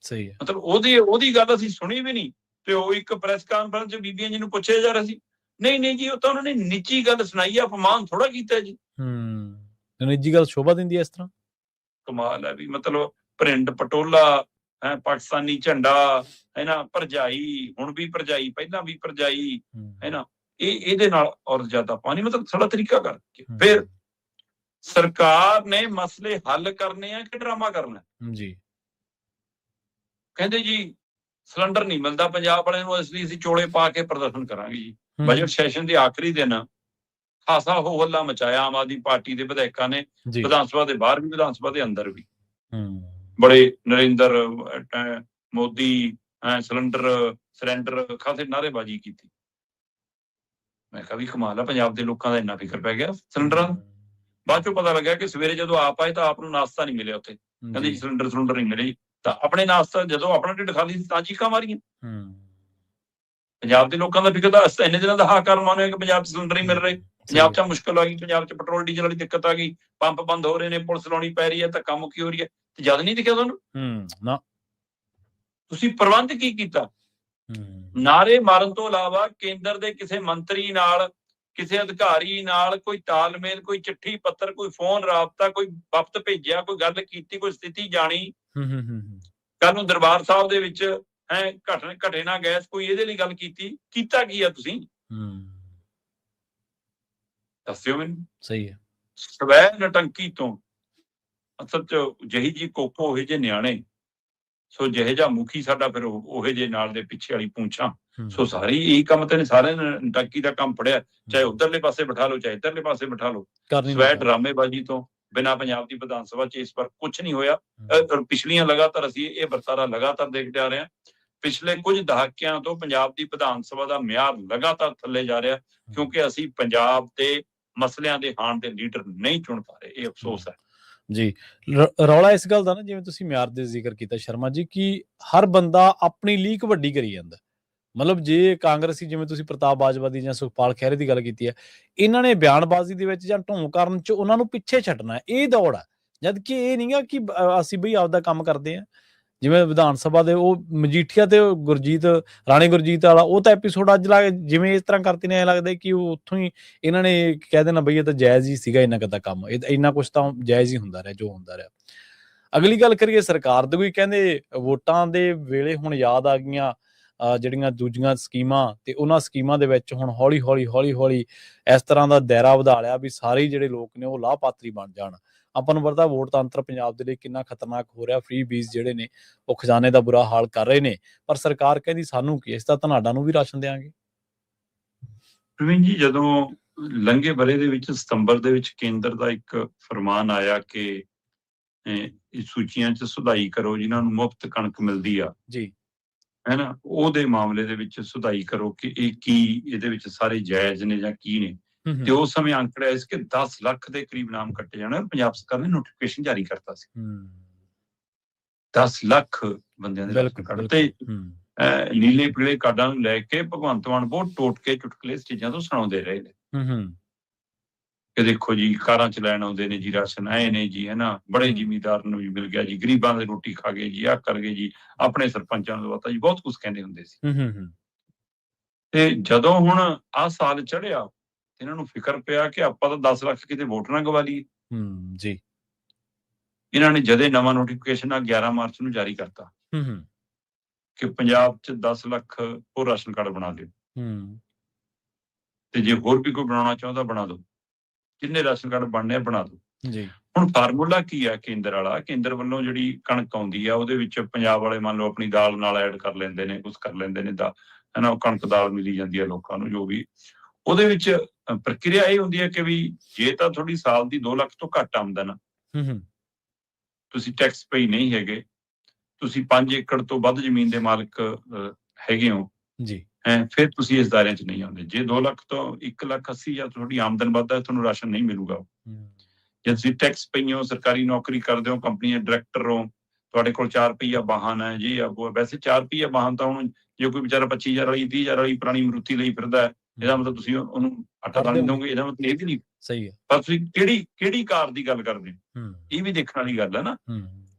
ਸਹੀ ਹੈ। ਮਤਲਬ ਉਹਦੀ ਗੱਲ ਅਸੀਂ ਸੁਣੀ ਵੀ ਨਹੀਂ ਤੇ ਉਹ ਇੱਕ ਪ੍ਰੈਸ ਕਾਨਫਰੰਸ 'ਚ ਬੀਬੀਆਂ ਜੀ ਨੂੰ ਪੁੱਛਿਆ ਜਾ ਰਿਹਾ ਸੀ, ਨਹੀਂ ਜੀ ਉਹ ਤਾਂ ਉਹਨਾਂ ਨੇ ਨਿੱਜੀ ਗੱਲ ਸੁਣਾਈ ਆ, ਅਪਮਾਨ ਥੋੜਾ ਕੀਤਾ ਜੀ। ਨਿੱਜੀ ਗੱਲ ਸ਼ੋਭਾ ਦਿੰਦੀ ਹੈ ਇਸ ਤਰ੍ਹਾਂ। ਕਮਾਲ ਹੈ ਵੀ। ਮਤਲਬ ਪ੍ਰਿੰਡ ਪਟੋਲਾ, ਪਾਕਿਸਤਾਨੀ ਝੰਡਾ, ਹੈਨਾ, ਭਰਜਾਈ, ਹੁਣ ਵੀ ਭਰਜਾਈ, ਪਹਿਲਾਂ ਵੀ ਭਰਜਾਈ, ਹੈਨਾ, ਇਹਦੇ ਨਾਲ ਔਰ ਜ਼ਿਆਦਾ ਪਾਣੀ। ਮਤਲਬ ਸਾਡਾ ਤਰੀਕਾ ਕਰਕੇ ਫਿਰ ਸਰਕਾਰ ਨੇ ਮਸਲੇ ਹੱਲ ਕਰਨੇ ਆ ਕਿ ਡਰਾਮਾ ਕਰਨਾ ਜੀ। ਕਹਿੰਦੇ ਜੀ ਸਿਲੰਡਰ ਨਹੀਂ ਮਿਲਦਾ ਪੰਜਾਬ ਵਾਲਿਆਂ ਨੂੰ, ਇਸ ਲਈ ਅਸੀਂ ਚੋਲੇ ਪਾ ਕੇ ਪ੍ਰਦਰਸ਼ਨ ਕਰਾਂਗੇ ਜੀ। ਬਜਟ ਸੈਸ਼ਨ ਦੇ ਆਖਰੀ ਦਿਨ ਖਾਸਾ ਹੋ ਹੱਲਾ ਮਚਾਇਆ ਆਮ ਆਦਮੀ ਪਾਰਟੀ ਦੇ ਵਿਧਾਇਕਾਂ ਨੇ, ਵਿਧਾਨ ਸਭਾ ਦੇ ਬਾਹਰ ਵੀ, ਵਿਧਾਨ ਸਭਾ ਦੇ ਅੰਦਰ ਵੀ। ਬੜੇ ਨਰਿੰਦਰ ਮੋਦੀ, ਸਰੈਂਡਰ ਖਾਸੇ ਨਾਅਰੇਬਾਜ਼ੀ ਕੀਤੀ। ਮੈਂ ਕਿਹਾ ਵੀ ਕਮਾਲ ਆ, ਪੰਜਾਬ ਦੇ ਲੋਕਾਂ ਦਾ ਇੰਨਾ ਫਿਕਰ ਪੈ ਗਿਆ ਸਿਲੰਡਰਾਂ ਦਾ। ਬਾਅਦ ਚੋਂ ਪਤਾ ਲੱਗਿਆ ਕਿ ਸਵੇਰੇ ਜਦੋਂ ਆਪ ਆਏ ਤਾਂ ਆਪ ਨੂੰ ਨਾਸ਼ਤਾ ਨਹੀਂ ਮਿਲਿਆ ਉੱਥੇ। ਕਹਿੰਦੇ ਜੀ ਸਿਲੰਡਰ ਨਹੀਂ ਮਿਲੇ। ਤਾਂ ਆਪਣੇ ਨਾਸ਼ਤਾ, ਜਦੋਂ ਆਪਣਾ ਢਿੱਡ ਖਾਲੀ ਸੀ ਤਾਂ ਚੀਕਾਂ ਮਾਰੀਆਂ। ਪੰਜਾਬ ਦੇ ਲੋਕਾਂ ਦਾ ਫਿਕਰ ਤਾਂ ਇੰਨੇ ਦਿਨਾਂ ਦਾ ਹਾਕਾਰ ਮਾਨਿਆ ਕਿ ਪੰਜਾਬ 'ਚ ਸਿਲੰਡਰ ਨਹੀਂ ਮਿਲ ਰਹੇ, ਪੰਜਾਬ 'ਚ ਮੁਸ਼ਕਲ ਆ ਗਈ, ਪੰਜਾਬ 'ਚ ਪੈਟਰੋਲ ਡੀਜ਼ਲ ਵਾਲੀ ਦਿੱਕਤ ਆ ਗਈ, ਪੰਪ ਬੰਦ ਹੋ ਰਹੇ ਨੇ, ਪੁਲਿਸ ਲਾਉਣੀ ਪੈ ਰਹੀ ਹੈ, ਤਾਂ ਕੰਮ ਕੀ ਹੋ ਰਹੀ ਹੈ। ਤੇ ਜਦ ਨਹੀਂ ਦਿਖਿਆ ਤੁਹਾਨੂੰ? ਤੁਸੀਂ ਪ੍ਰਬੰਧ ਕੀ ਕੀਤਾ? ਨਾਰੇ ਮਾਰਨ ਤੋਂ ਇਲਾਵਾ ਕੇਂਦਰ ਦੇ ਕਿਸੇ ਮੰਤਰੀ ਨਾਲ, ਕਿਸੇ ਅਧਿਕਾਰੀ ਨਾਲ ਕੋਈ ਤਾਲਮੇਲ, ਕੋਈ ਚਿੱਠੀ ਪੱਤਰ, ਕੋਈ ਫੋਨ ਰਾਬਤਾ, ਕੋਈ ਵਫਦ ਭੇਜਿਆ, ਕੋਈ ਗੱਲ ਕੀਤੀ, ਕੋਈ ਸਥਿਤੀ ਜਾਣੀ? ਕੱਲ ਨੂੰ ਦਰਬਾਰ ਸਾਹਿਬ ਦੇ ਵਿੱਚ ਘਟੇ ਨਾ ਗੈਸ, ਕੋਈ ਇਹਦੇ ਲਈ ਗੱਲ ਕੀਤਾ ਕੀ ਆ ਤੁਸੀਂ? ਦੱਸਿਓ ਮੈਨੂੰ। ਸਹੀ ਹੈ। ਸਵੈ ਨਟੰਕੀ ਤੋਂ ਅਸਲ 'ਚ ਜਿਹੀ ਜੀ ਕੋਕੋ ਉਹੇ ਜਿਹੇ ਨਿਆਣੇ, ਸੋ ਜਿਹੇ ਜਿਹਾ ਮੁਖੀ ਸਾਡਾ ਫਿਰ ਉਹੇ ਜਿਹੇ ਨਾਲ ਦੇ ਪਿੱਛੇ ਵਾਲੀ ਪੂੰਛਾਂ। ਸੋ ਸਾਰੀ ਇਹੀ ਕੰਮ ਤੇ ਨੇ, ਸਾਰਿਆਂ ਨੇ ਨਟੰਕੀ ਦਾ ਕੰਮ ਫੜਿਆ, ਚਾਹੇ ਉੱਧਰਲੇ ਪਾਸੇ ਬਿਠਾ ਲਓ ਚਾਹੇ ਇੱਧਰਲੇ ਪਾਸੇ ਬਿਠਾ ਲਓ। ਸਵੈ ਡਰਾਮੇਬਾਜ਼ੀ ਤੋਂ ਬਿਨਾਂ ਪੰਜਾਬ ਦੀ ਵਿਧਾਨ ਸਭਾ 'ਚ ਇਸ ਵਾਰ ਕੁਛ ਨਹੀਂ ਹੋਇਆ। ਪਿਛਲੀਆਂ ਲਗਾਤਾਰ ਅਸੀਂ ਇਹ ਵਰਤਾਰਾ ਲਗਾਤਾਰ ਦੇਖਦੇ ਆ ਰਹੇ ਹਾਂ। ਪਿਛਲੇ ਕੁਝ ਦਹਾਕਿਆਂ ਤੋਂ ਪੰਜਾਬ ਦੀ ਵਿਧਾਨ ਸਭਾ ਦਾ ਮਿਆਰ ਲਗਾਤਾਰ ਥੱਲੇ ਜਾ ਰਿਹਾ, ਕਿਉਂਕਿ ਅਸੀਂ ਪੰਜਾਬ ਦੇ ਮਸਲਿਆਂ ਦੇ ਹਾਣ ਦੇ ਲੀਡਰ ਨਹੀਂ ਚੁਣ ਪਾ ਰਹੇ। ਇਹ ਅਫਸੋਸ ਹੈ ਜੀ। ਰੌਲਾ ਇਸ ਗੱਲ ਦਾ ਨਾ, ਜਿਵੇਂ ਤੁਸੀਂ ਮਿਆਰ ਦੇ ਜ਼ਿਕਰ ਕੀਤਾ ਸ਼ਰਮਾ ਜੀ, ਕਿ ਹਰ ਬੰਦਾ ਆਪਣੀ ਲੀਕ ਵੱਡੀ ਕਰੀ ਜਾਂਦਾ। ਮਤਲਬ ਜੇ ਕਾਂਗਰਸੀ, ਜਿਵੇਂ ਤੁਸੀਂ ਪ੍ਰਤਾਪ ਬਾਜਵਾ ਦੀ ਜਾਂ ਸੁਖਪਾਲ ਖਹਿਰੇ ਦੀ ਗੱਲ ਕੀਤੀ ਹੈ, ਇਹਨਾਂ ਨੇ ਬਿਆਨਬਾਜ਼ੀ ਦੇ ਵਿੱਚ ਜਾਂ ਢੋਂਗ ਕਰਨ 'ਚ ਉਹਨਾਂ ਨੂੰ ਪਿੱਛੇ ਛੱਡਣਾ, ਇਹ ਦੌੜ ਆ। ਜਦ ਕਿ ਇਹ ਨਹੀਂ ਆ ਕਿ ਅਸੀਂ ਬਈ ਆਪਦਾ ਕੰਮ ਕਰਦੇ ਹਾਂ। ਜਿਵੇਂ ਵਿਧਾਨ ਸਭਾ ਦੇ ਉਹ ਮਜੀਠੀਆ ਤੇ ਰਾਣੀ ਗੁਰਜੀਤ ਵਾਲਾ ਉਹ ਤਾਂ ਐਪੀਸੋਡ ਅੱਜ ਜਿਵੇਂ ਇਸ ਤਰ੍ਹਾਂ ਕਰਤੇ ਨੇ, ਐਂ ਲੱਗਦਾ ਕਿ ਉਹ ਉੱਥੋਂ ਹੀ ਇਹਨਾਂ ਨੇ ਕਹਿ ਦੇਣਾ ਬਈ ਇਹ ਤਾਂ ਜਾਇਜ਼ ਹੀ ਸੀਗਾ, ਇੰਨਾ ਕੁ ਕੰਮ, ਇੰਨਾ ਕੁਛ ਤਾਂ ਜਾਇਜ਼ ਹੀ ਹੁੰਦਾ ਰਿਹਾ ਜੋ ਹੁੰਦਾ ਰਿਹਾ। ਅਗਲੀ ਗੱਲ ਕਰੀਏ ਸਰਕਾਰ ਦੀ, ਕੋਈ ਕਹਿੰਦੇ ਵੋਟਾਂ ਦੇ ਵੇਲੇ ਹੁਣ ਯਾਦ ਆ ਗਈਆਂ ਜਿਹੜੀਆਂ ਦੂਜੀਆਂ ਸਕੀਮਾਂ, ਤੇ ਉਹਨਾਂ ਸਕੀਮਾਂ ਦੇ ਵਿੱਚ ਹੁਣ ਹੌਲੀ ਹੌਲੀ ਇਸ ਤਰ੍ਹਾਂ ਦਾ ਦਾਇਰਾ ਵਧਾ ਲਿਆ ਵੀ ਸਾਰੇ ਜਿਹੜੇ ਲੋਕ ਨੇ ਉਹ ਲਾਭਪਾਤਰੀ ਬਣ ਜਾਣ। ਆਪਾਂ ਨੂੰ ਪਤਾ ਵੋਟਤੰਤਰ ਪੰਜਾਬ ਦੇ ਲਈ ਕਿੰਨਾ ਖਤਰਨਾਕ ਹੋ ਰਿਹਾ। ਫ੍ਰੀ ਬੀਜ ਜਿਹੜੇ ਨੇ ਉਹ ਖਜ਼ਾਨੇ ਦਾ ਬੁਰਾ ਹਾਲ ਕਰ ਰਹੇ ਨੇ, ਪਰ ਸਰਕਾਰ ਕਹਿੰਦੀ ਸਾਨੂੰ ਕੀ, ਇਸ ਤਾਂ ਧਨਾਡਾ ਨੂੰ ਵੀ ਰਾਸ਼ਨ ਦਿਆਂਗੇ। ਪ੍ਰਵੀਨ ਜੀ, ਜਦੋਂ ਲੰਘੇ ਵਰ੍ਹੇ ਦੇ ਵਿੱਚ ਸਤੰਬਰ ਦੇ ਵਿੱਚ ਕੇਂਦਰ ਦਾ ਇੱਕ ਫਰਮਾਨ ਆਇਆ ਕਿ ਸੂਚੀਆਂ 'ਚ ਸੁਧਾਈ ਕਰੋ ਜਿਨ੍ਹਾਂ ਨੂੰ ਮੁਫਤ ਕਣਕ ਮਿਲਦੀ ਆ ਜੀ, ਹੈ ਨਾ, ਉਹਦੇ ਮਾਮਲੇ ਦੇ ਵਿੱਚ ਸੁਧਾਈ ਕਰੋ ਕਿ ਇਹ ਕੀ, ਇਹਦੇ ਵਿੱਚ ਸਾਰੇ ਜਾਇਜ਼ ਨੇ ਜਾਂ ਕੀ ਨੇ। ਤੇ ਉਸ ਸਮੇਂ ਅੰਕੜਾ ਇਸ ਕਿ 10 ਲੱਖ ਦੇ ਕਰੀਬ ਨਾਮ ਕੱਟੇ ਜਾਣੇ। ਪੰਜਾਬ ਸਰਕਾਰ ਨੇ ਨੋਟੀਫਿਕੇਸ਼ਨ ਜਾਰੀ ਕਰਤਾ ਸੀ 10 ਲੱਖ ਬੰਦਿਆਂ ਦੇ ਰਾਸ਼ਨ ਕਾਰਡ ਤੇ ਨੀਲੇ ਪੀਲੇ ਕਾਰਡਾਂ ਨੂੰ ਲੈ ਕੇ ਭਗਵੰਤ ਮਾਨ ਬਹੁਤ ਟੋਟਕੇ ਚੁਟਕਲੇ ਇਸ ਚੀਜ਼ਾਂ ਤੋਂ ਸੁਣਾਉਂਦੇ ਰਹੇ ਨੇ ਕਿ ਦੇਖੋ ਜੀ ਕਾਰਾਂ ਚ ਲੈਣ ਆਉਂਦੇ ਨੇ ਜੀ ਰਾਸ਼ਨ, ਆਏ ਨੇ ਜੀ, ਹੈ ਨਾ, ਬੜੇ ਜ਼ਿਮੀਂਦਾਰ ਨੂੰ ਵੀ ਮਿਲ ਗਿਆ ਜੀ, ਗਰੀਬਾਂ ਦੇ ਰੋਟੀ ਖਾ ਗਏ ਜੀ, ਆਹ ਕਰ ਗਏ ਜੀ, ਆਪਣੇ ਸਰਪੰਚਾਂ ਨੂੰ ਪਤਾ ਜੀ, ਬਹੁਤ ਕੁਝ ਕਹਿੰਦੇ ਹੁੰਦੇ ਸੀ। ਤੇ ਜਦੋਂ ਹੁਣ ਆਹ ਸਾਲ ਚੜ੍ਹਿਆ, ਇਹਨਾਂ ਨੂੰ ਫਿਕਰ ਪਿਆ ਕਿ ਆਪਾਂ ਤਾਂ 10 ਲੱਖ ਕਿਤੇ ਵੋਟ ਨਾ ਗਵਾ ਲਈਏ। ਜੀ, ਇਹਨਾਂ ਨੇ ਜਦੇ ਨਵਾਂ ਨੋਟੀਫਿਕੇਸ਼ਨ 11 ਮਾਰਚ ਨੂੰ ਜਾਰੀ ਕਰਤਾ ਕਿ ਪੰਜਾਬ 'ਚ 10 ਲੱਖ ਹੋਰ ਰਾਸ਼ਨ ਕਾਰਡ ਬਣਾ ਦਿਓ, ਤੇ ਜੇ ਹੋਰ ਵੀ ਕੋਈ ਬਣਾਉਣਾ ਚਾਹੁੰਦਾ ਬਣਾ ਦਿਓ, ਜਿੰਨੇ ਰਾਸ਼ਨ ਕਾਰਡ ਬਣਨੇ ਆ ਬਣਾ ਦਿਓ। ਜੀ, ਹੁਣ ਫਾਰਮੂਲਾ ਕੀ ਆ ਕੇਂਦਰ ਵਾਲਾ? ਕੇਂਦਰ ਵੱਲੋਂ ਜਿਹੜੀ ਕਣਕ ਆਉਂਦੀ ਆ ਉਹਦੇ ਵਿੱਚ ਪੰਜਾਬ ਵਾਲੇ ਮੰਨ ਲਓ ਆਪਣੀ ਦਾਲ ਨਾਲ ਐਡ ਕਰ ਲੈਂਦੇ ਨੇ, ਕੁਛ ਕਰ ਲੈਂਦੇ ਨੇ, ਹੈ ਨਾ, ਕਣਕ ਦਾਲ ਮਿਲੀ ਜਾਂਦੀ ਹੈ ਲੋਕਾਂ ਨੂੰ, ਜੋ ਵੀ ਉਹਦੇ ਵਿੱਚ ਪ੍ਰਕਿਰਿਆ ਇਹ ਹੁੰਦੀ ਹੈ ਕਿ ਵੀ ਜੇ ਤਾਂ ਤੁਹਾਡੀ ਸਾਲ ਦੀ 2 ਲੱਖ ਤੋਂ ਘੱਟ ਆਮਦਨ, ਤੁਸੀਂ ਟੈਕਸ ਪੇਈ ਨਹੀਂ ਹੈਗੇ, ਤੁਸੀਂ 5 ਏਕੜ ਤੋਂ ਵੱਧ ਜ਼ਮੀਨ ਦੇ ਮਾਲਕ ਹੈਗੇ ਹੋ ਜੀ, ਫਿਰ ਤੁਸੀਂ ਇਸ ਦਾਇਰੇ 'ਚ ਨਹੀਂ ਆਉਂਦੇ। ਜੇ 2 ਲੱਖ ਤੋਂ 1,80,000 ਤੁਹਾਡੀ ਆਮਦਨ ਵੱਧਦਾ, ਤੁਹਾਨੂੰ ਰਾਸ਼ਨ ਨਹੀਂ ਮਿਲੂਗਾ। ਜੇ ਤੁਸੀਂ ਟੈਕਸ ਪਈ ਹੋ, ਸਰਕਾਰੀ ਨੌਕਰੀ ਕਰਦੇ ਹੋ, ਕੰਪਨੀ ਦੇ ਡਾਇਰੈਕਟਰ ਹੋ, ਤੁਹਾਡੇ ਕੋਲ 4 ਰੁਪਈਆ ਵਾਹਨ ਹੈ ਜੀ, ਵੈਸੇ 4 ਰੁਪਈਆ ਵਾਹਨ ਤਾਂ ਹੁਣ ਜੇ ਕੋਈ ਵਿਚਾਰਾ 25,000 ਵਾਲੀ 30,000 ਵਾਲੀ ਪੁਰਾਣੀ ਮਰੂਤੀ ਲਈ ਫਿਰਦਾ, ਇਹਦਾ ਮਤਲਬ ਤੁਸੀਂ ਉਹਨੂੰ ਆਟਾ ਦਾਲ ਨਹੀਂ ਦੋਗੇ, ਇਹਦਾ ਮਤਲਬ ਇਹ ਵੀ ਨਹੀਂ ਸਹੀ ਹੈ। ਪਰ ਤੁਸੀਂ ਕਿਹੜੀ ਕਾਰ ਦੀ ਗੱਲ ਕਰਦੇ ਹੋ, ਇਹ ਵੀ ਦੇਖਣ ਵਾਲੀ ਗੱਲ ਹੈ ਨਾ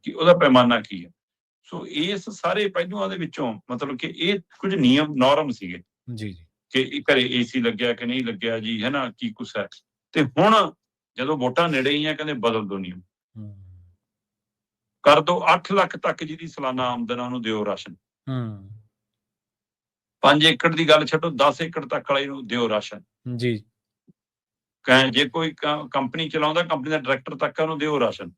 ਕਿ ਉਹਦਾ ਪੈਮਾਨਾ ਕੀ ਹੈ। ਸੋ ਇਸ ਸਾਰੇ ਪਹਿਲੂਆਂ ਦੇ ਵਿੱਚੋਂ ਮਤਲਬ ਕਿ ਇਹ ਕੁਝ ਨਿਯਮ ਨੋਰਮ ਸੀਗੇ ਜੀ ਕਿ ਘਰੇ ਏਸੀ ਲੱਗਿਆ ਕਿ ਨਹੀਂ ਲੱਗਿਆ ਜੀ, ਹੈ ਨਾ, ਕੀ ਕੁਛ ਹੈ। ਤੇ ਹੁਣ ਜਦੋਂ ਵੋਟਾਂ ਨੇੜੇ ਹੀ ਆ, ਕਹਿੰਦੇ ਬਦਲ ਦੋ ਨਿਯਮ, ਕਰ ਦੋ 8 ਲੱਖ ਤੱਕ ਜਿਹਦੀ ਸਾਲਾਨਾ ਆਮਦਨ ਉਹਨੂੰ ਦਿਓ ਰਾਸ਼ਨ। 5 ਏਕੜ ਦੀ ਗੱਲ ਛੱਡੋ, 10 ਏਕੜ ਤੱਕ ਵਾਲੇ ਨੂੰ ਦਿਓ ਰਾਸ਼ਨ ਜੀ। ਜੇ ਕੋਈ ਕੰਪਨੀ ਚਲਾਉਂਦਾ, ਕੰਪਨੀ ਦਾ ਡਾਇਰੈਕਟਰ ਤੱਕ ਉਹਨੂੰ ਦਿਓ ਰਾਸ਼ਨ।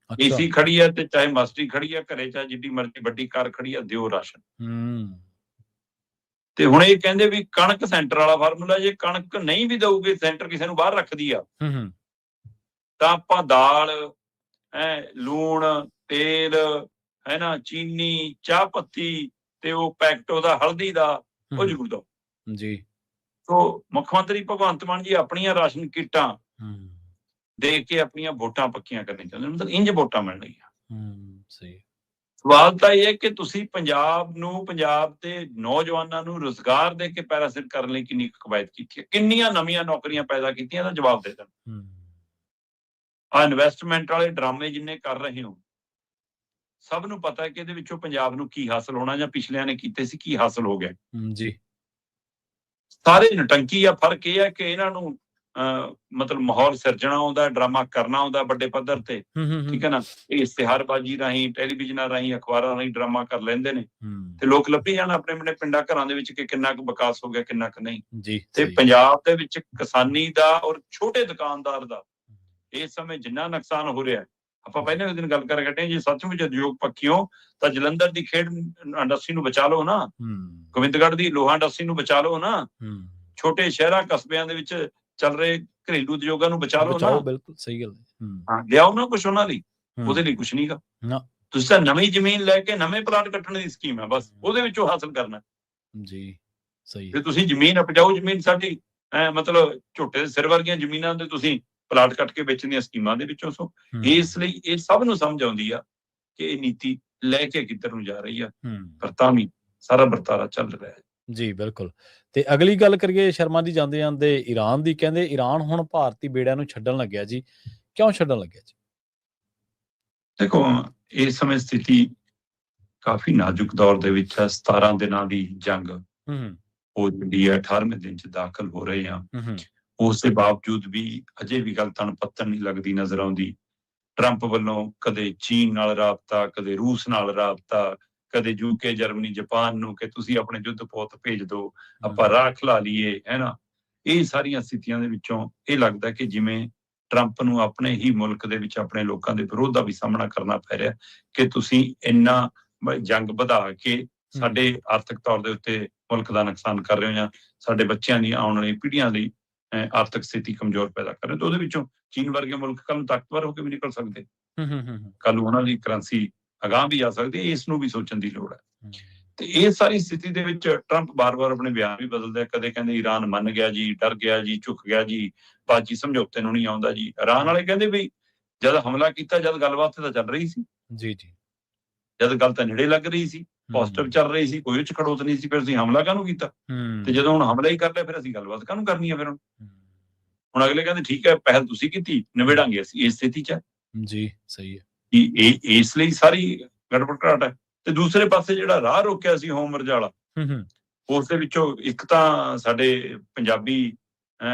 ਏਸੀ ਖੜੀ ਹੈ ਤੇ ਚਾਹੇ ਮਾਸਟਰੀ ਖੜੀ ਹੈ ਘਰੇ, ਚਾਹੇ ਜਿੱਡੀ ਮਰਜ਼ੀ ਵੱਡੀ ਕਾਰ ਖੜੀ ਹੈ, ਦਿਓ ਰਾਸ਼ਨ। ਤੇ ਹੁਣ ਇਹ ਕਹਿੰਦੇ ਵੀ ਕਣਕ ਸੈਂਟਰ ਵਾਲਾ ਫਾਰਮੂਲਾ, ਜੇ ਕਣਕ ਨਹੀਂ ਵੀ ਦਊਗੇ, ਸੈਂਟਰ ਕਿਸੇ ਨੂੰ ਬਾਹਰ ਰੱਖਦੀ ਆ, ਤਾਂ ਆਪਾਂ ਦਾਲ, ਲੂਣ, ਤੇਲ, ਹੈ ਨਾ, ਚੀਨੀ, ਚਾਹ ਪੱਤੀ ਤੇ ਉਹ ਪੈਕਟ ਉਹਦਾ ਹਲਦੀ ਦਾ, ਉਹ ਜ਼ਰੂਰ ਦੋ ਜੀ। ਸੋ ਮੁੱਖ ਮੰਤਰੀ ਭਗਵੰਤ ਮਾਨ ਜੀ ਆਪਣੀਆਂ ਰਾਸ਼ਨ ਕਿੱਟਾਂ ਦੇ ਕੇ ਆਪਣੀਆਂ ਵੋਟਾਂ ਪੱਕੀਆਂ ਕਰਨੀਆਂ ਚਾਹੁੰਦੇ, ਮਤਲਬ ਇੰਜ ਵੋਟਾਂ ਮਿਲਣਗੀਆਂ। ਸਹੀ। ਸਵਾਲ ਤਾਂ ਇਹ ਹੈ ਕਿ ਤੁਸੀਂ ਪੰਜਾਬ ਨੂੰ, ਪੰਜਾਬ ਦੇ ਨੌਜਵਾਨਾਂ ਨੂੰ ਰੁਜ਼ਗਾਰ ਦੇ ਕੇ ਪੈਰਾਸਿਟ ਕਰਨ ਲਈ ਕਿੰਨੀ ਕਵਾਇਦ ਕੀਤੀ ਹੈ, ਕਿੰਨੀਆਂ ਨਵੀਆਂ ਨੌਕਰੀਆਂ ਪੈਦਾ ਕੀਤੀਆਂ, ਦਾ ਜਵਾਬ ਦੇ ਦੇਣ। ਆਹ ਇਨਵੈਸਟਮੈਂਟ ਵਾਲੇ ਡਰਾਮੇ ਜਿੰਨੇ ਕਰ ਰਹੇ ਹੋ, ਸਭ ਨੂੰ ਪਤਾ ਹੈ ਕਿ ਇਹਦੇ ਵਿੱਚੋਂ ਪੰਜਾਬ ਨੂੰ ਕੀ ਹਾਸਲ ਹੋਣਾ, ਜਾਂ ਪਿਛਲਿਆਂ ਨੇ ਕੀਤੇ ਸੀ ਕੀ ਹਾਸਲ ਹੋ ਗਿਆ ਜੀ। ਸਾਰੇ ਨਟੰਕੀ ਆ। ਫਰਕ ਇਹ ਹੈ ਕਿ ਇਹਨਾਂ ਨੂੰ ਮਤਲਬ ਮਾਹੌਲ ਸਿਰਜਣਾ ਆਉਂਦਾ, ਡਰਾਮਾ ਕਰਨਾ ਆਉਂਦਾ ਵੱਡੇ ਪੱਧਰ ਤੇ, ਠੀਕ ਹੈ ਨਾ। ਇਹ ਇਸ਼ਤਿਹਾਰਬਾਜ਼ੀ ਰਾਹੀਂ, ਟੈਲੀਵਿਜ਼ਨਾਂ ਰਾਹੀਂ, ਅਖਬਾਰਾਂ ਰਾਹੀਂ ਡਰਾਮਾ ਕਰ ਲੈਂਦੇ ਨੇ ਤੇ ਲੋਕ ਲੱਭੀ ਜਾਣ ਆਪਣੇ ਆਪਣੇ ਪਿੰਡਾਂ ਘਰਾਂ ਦੇ ਵਿੱਚ ਕਿ ਕਿੰਨਾ ਕੁ ਵਿਕਾਸ ਹੋ ਗਿਆ, ਕਿੰਨਾ ਕੁ ਨਹੀਂ ਜੀ। ਤੇ ਪੰਜਾਬ ਦੇ ਵਿੱਚ ਕਿਸਾਨੀ ਦਾ ਔਰ ਛੋਟੇ ਦੁਕਾਨਦਾਰ ਦਾ ਇਸ ਸਮੇਂ ਜਿੰਨਾ ਨੁਕਸਾਨ ਹੋ ਰਿਹਾ, ਆਪਾਂ ਪਹਿਲਾਂ ਵੀ ਦਿਨ ਗੱਲ ਕਰ ਕੱਟੇ, ਜੇ ਸੱਚਮੁੱਚ ਉਦਯੋਗ ਪੱਖੀਓ ਤਾਂ ਜਲੰਧਰ ਦੀ ਖੇਡ ਇੰਡਸਟਰੀ ਨੂੰ ਬਚਾ ਲਓ ਨਾ, ਗੋਬਿੰਦਗੜ੍ਹ ਦੀ ਲੋਹਾ ਇੰਡਸਟਰੀ ਨੂੰ ਬਚਾ ਲਓ ਨਾ, ਛੋਟੇ ਸ਼ਹਿਰਾਂ ਕਸਬਿਆਂ ਦੇ ਵਿੱਚ ਚੱਲ ਰਹੇ ਘਰੇਲੂ ਉਦਯੋਗਾਂ ਨੂੰ ਬਚਾ ਲਓ ਨਾ। ਬਿਲਕੁਲ ਸਹੀ ਗੱਲ ਹੈ। ਹਾਂ, ਲਿਆਓ ਨਾ ਕੁਛ ਉਹਨਾਂ ਲਈ, ਉਹਦੇ ਲਈ ਕੁਛ ਨਹੀਂਗਾ। ਤੁਸੀਂ ਤਾਂ ਨਵੀਂ ਜ਼ਮੀਨ ਲੈ ਕੇ ਨਵੇਂ ਪਲਾਟ ਕੱਟਣ ਦੀ ਸਕੀਮ ਹੈ, ਬਸ ਉਹਦੇ ਵਿੱਚੋਂ ਹਾਸਲ ਕਰਨਾ ਜੀ। ਸਹੀ ਜੇ ਤੁਸੀਂ ਜ਼ਮੀਨ ਉਪਜਾਊ ਜ਼ਮੀਨ ਸਾਡੀ ਮਤਲਬ ਝੋਟੇ ਦੇ ਸਿਰ ਵਰਗੀਆਂ ਜ਼ਮੀਨਾਂ ਤੇ ਤੁਸੀਂ ਪਲਾਟ ਕੱਟ ਕੇ ਵੇਚਣ ਦੀਆਂ ਸਕੀਮਾਂ ਦੇ ਵਿੱਚੋਂ। ਸੋ ਇਸ ਲਈ ਇਹ ਸਭ ਨੂੰ ਸਮਝ ਆਉਂਦੀ ਆ ਕਿ ਇਹ ਨੀਤੀ ਲੈ ਕੇ ਕਿੱਧਰ ਨੂੰ ਜਾ ਰਹੀ ਆ, ਪਰ ਤਾਂ ਵੀ ਸਾਰਾ ਵਰਤਾਰਾ ਚੱਲ ਰਿਹਾ ਹੈ। ਜੀ ਬਿਲਕੁਲ। ਤੇ ਅਗਲੀ ਗੱਲ ਕਰੀਏ ਸ਼ਰਮਾ ਜੀ ਜਾਂਦੇ ਜਾਂਦੇ ਈਰਾਨ ਦੀ, ਕਹਿੰਦੇ ਈਰਾਨ ਹੁਣ ਭਾਰਤੀ ਬੇੜਿਆਂ ਨੂੰ ਛੱਡਣ ਲੱਗਿਆ ਜੀ, ਕਿਉਂ ਛੱਡਣ ਲੱਗਿਆ ਜੀ? ਦੇਖੋ, ਇਸ ਸਮੇਂ ਸਥਿਤੀ ਕਾਫੀ ਨਾਜ਼ੁਕ ਦੌਰ ਦੇ ਵਿੱਚ ਹੈ। 17 ਦਿਨਾਂ ਦੀ ਜੰਗ ਹੋ ਜਾਂਦੀ ਹੈ, 18ਵੇਂ ਦਿਨ 'ਚ ਦਾਖਲ ਹੋ ਰਹੇ ਆ। ਉਸ ਦੇ ਬਾਵਜੂਦ ਵੀ ਅਜੇ ਵੀ ਗੱਲ ਤਣ ਪੱਤਣ ਨਹੀਂ ਲੱਗਦੀ ਨਜ਼ਰ ਆਉਂਦੀ। ਟਰੰਪ ਵੱਲੋਂ ਕਦੇ ਚੀਨ ਨਾਲ ਰਾਬਤਾ, ਕਦੇ ਰੂਸ ਨਾਲ ਰਾਬਤਾ, ਕਦੇ UK, ਜਰਮਨੀ, ਜਾਪਾਨ ਨੂੰ ਕਿ ਤੁਸੀਂ ਆਪਣੇ ਯੁੱਧ ਪੋਤ ਭੇਜ ਦਿਓ, ਆਪਾਂ ਰਾਹ ਖਿਲਾ ਲਈਏ, ਹੈ ਨਾ। ਇਹ ਸਾਰੀਆਂ ਸਥਿਤੀਆਂ ਦੇ ਵਿੱਚੋਂ ਇਹ ਲੱਗਦਾ ਕਿ ਜਿਵੇਂ ਟਰੰਪ ਨੂੰ ਆਪਣੇ ਹੀ ਮੁਲਕ ਦੇ ਵਿੱਚ ਆਪਣੇ ਲੋਕਾਂ ਦੇ ਵਿਰੋਧ ਦਾ ਵੀ ਸਾਹਮਣਾ ਕਰਨਾ ਪੈ ਰਿਹਾ ਕਿ ਤੁਸੀਂ ਇੰਨਾ ਜੰਗ ਵਧਾ ਕੇ ਸਾਡੇ ਆਰਥਿਕ ਤੌਰ ਦੇ ਉੱਤੇ ਮੁਲਕ ਦਾ ਨੁਕਸਾਨ ਕਰ ਰਹੇ ਹੋ, ਜਾਂ ਸਾਡੇ ਬੱਚਿਆਂ ਦੀ ਆਉਣ ਵਾਲੀ ਪੀੜ੍ਹੀਆਂ ਲਈ ਆਰਥਿਕ ਸਥਿਤੀ ਕਮਜ਼ੋਰ ਪੈਦਾ ਕਰ ਰਹੇ। ਤਾਂ ਉਹਦੇ ਵਿੱਚੋਂ ਚੀਨ ਵਰਗੇ ਮੁਲਕ ਕੱਲ ਨੂੰ ਤਾਕਤਵਰ ਹੋ ਕੇ ਵੀ ਨਿਕਲ ਸਕਦੇ, ਕੱਲ ਨੂੰ ਉਹਨਾਂ ਦੀ ਕਰੰਸੀ ਅਗਾਂਹ ਵੀ ਆ ਸਕਦੀ ਹੈ। ਇਸ ਨੂੰ ਵੀ ਸੋਚਣ ਦੀ ਲੋੜ ਹੈ। ਤੇ ਇਹ ਸਾਰੀ ਸਥਿਤੀ ਦੇ ਵਿੱਚ ਟਰੰਪ ਬਾਰ-ਬਾਰ ਆਪਣੇ ਬਿਆਨ ਵੀ ਬਦਲਦਾ, ਕਦੇ ਕਹਿੰਦੇ ਈਰਾਨ ਮੰਨ ਗਿਆ ਜੀ, ਡਰ ਗਿਆ ਜੀ, ਝੁਕ ਗਿਆ ਜੀ, ਬਾਜੀ ਸਮਝੌਤੇ ਨੂੰ ਨਹੀਂ ਆਉਂਦਾ ਜੀ। ਈਰਾਨ ਵਾਲੇ ਕਹਿੰਦੇ ਵੀ ਜਦ ਹਮਲਾ ਕੀਤਾ, ਜਦ ਗੱਲਬਾਤ ਤਾਂ ਚੱਲ ਰਹੀ ਸੀ, ਜੀ ਜੀ, ਜਦ ਗੱਲ ਤਾਂ ਨੇੜੇ ਲੱਗ ਰਹੀ ਸੀ, ਪੋਜ਼ਿਟਿਵ ਚੱਲ ਰਹੀ ਸੀ, ਕੋਈ ਖੜੋਤ ਨਹੀਂ ਸੀ, ਫਿਰ ਅਸੀਂ ਹਮਲਾ ਕਾਹਨੂੰ ਕੀਤਾ? ਤੇ ਜਦੋਂ ਹੁਣ ਹਮਲਾ ਹੀ ਕਰ ਲਿਆ, ਫਿਰ ਅਸੀਂ ਗੱਲਬਾਤ ਕਾਹਨੂੰ ਕਰਨੀ ਆ? ਫਿਰ ਹੁਣ ਅਗਲੇ ਕਹਿੰਦੇ ਠੀਕ ਹੈ, ਪਹਿਲ ਤੁਸੀਂ ਕੀਤੀ, ਨਿਬੇੜਾਂਗੇ ਅਸੀਂ। ਇਸ ਸਥਿਤੀ 'ਚ ਜੀ, ਸਹੀ ਹੈ। ਇਸ ਲਈ ਸਾਰੀ ਗੜਬੜ ਘਾਟ ਹੈ। ਤੇ ਦੂਸਰੇ ਪਾਸੇ ਜਿਹੜਾ ਰਾਹ ਰੋਕਿਆ ਸੀ ਹੋਮਵਰਜ ਵਾਲਾ, ਉਸ ਦੇ ਵਿੱਚੋਂ ਇੱਕ ਤਾਂ ਸਾਡੇ ਪੰਜਾਬੀ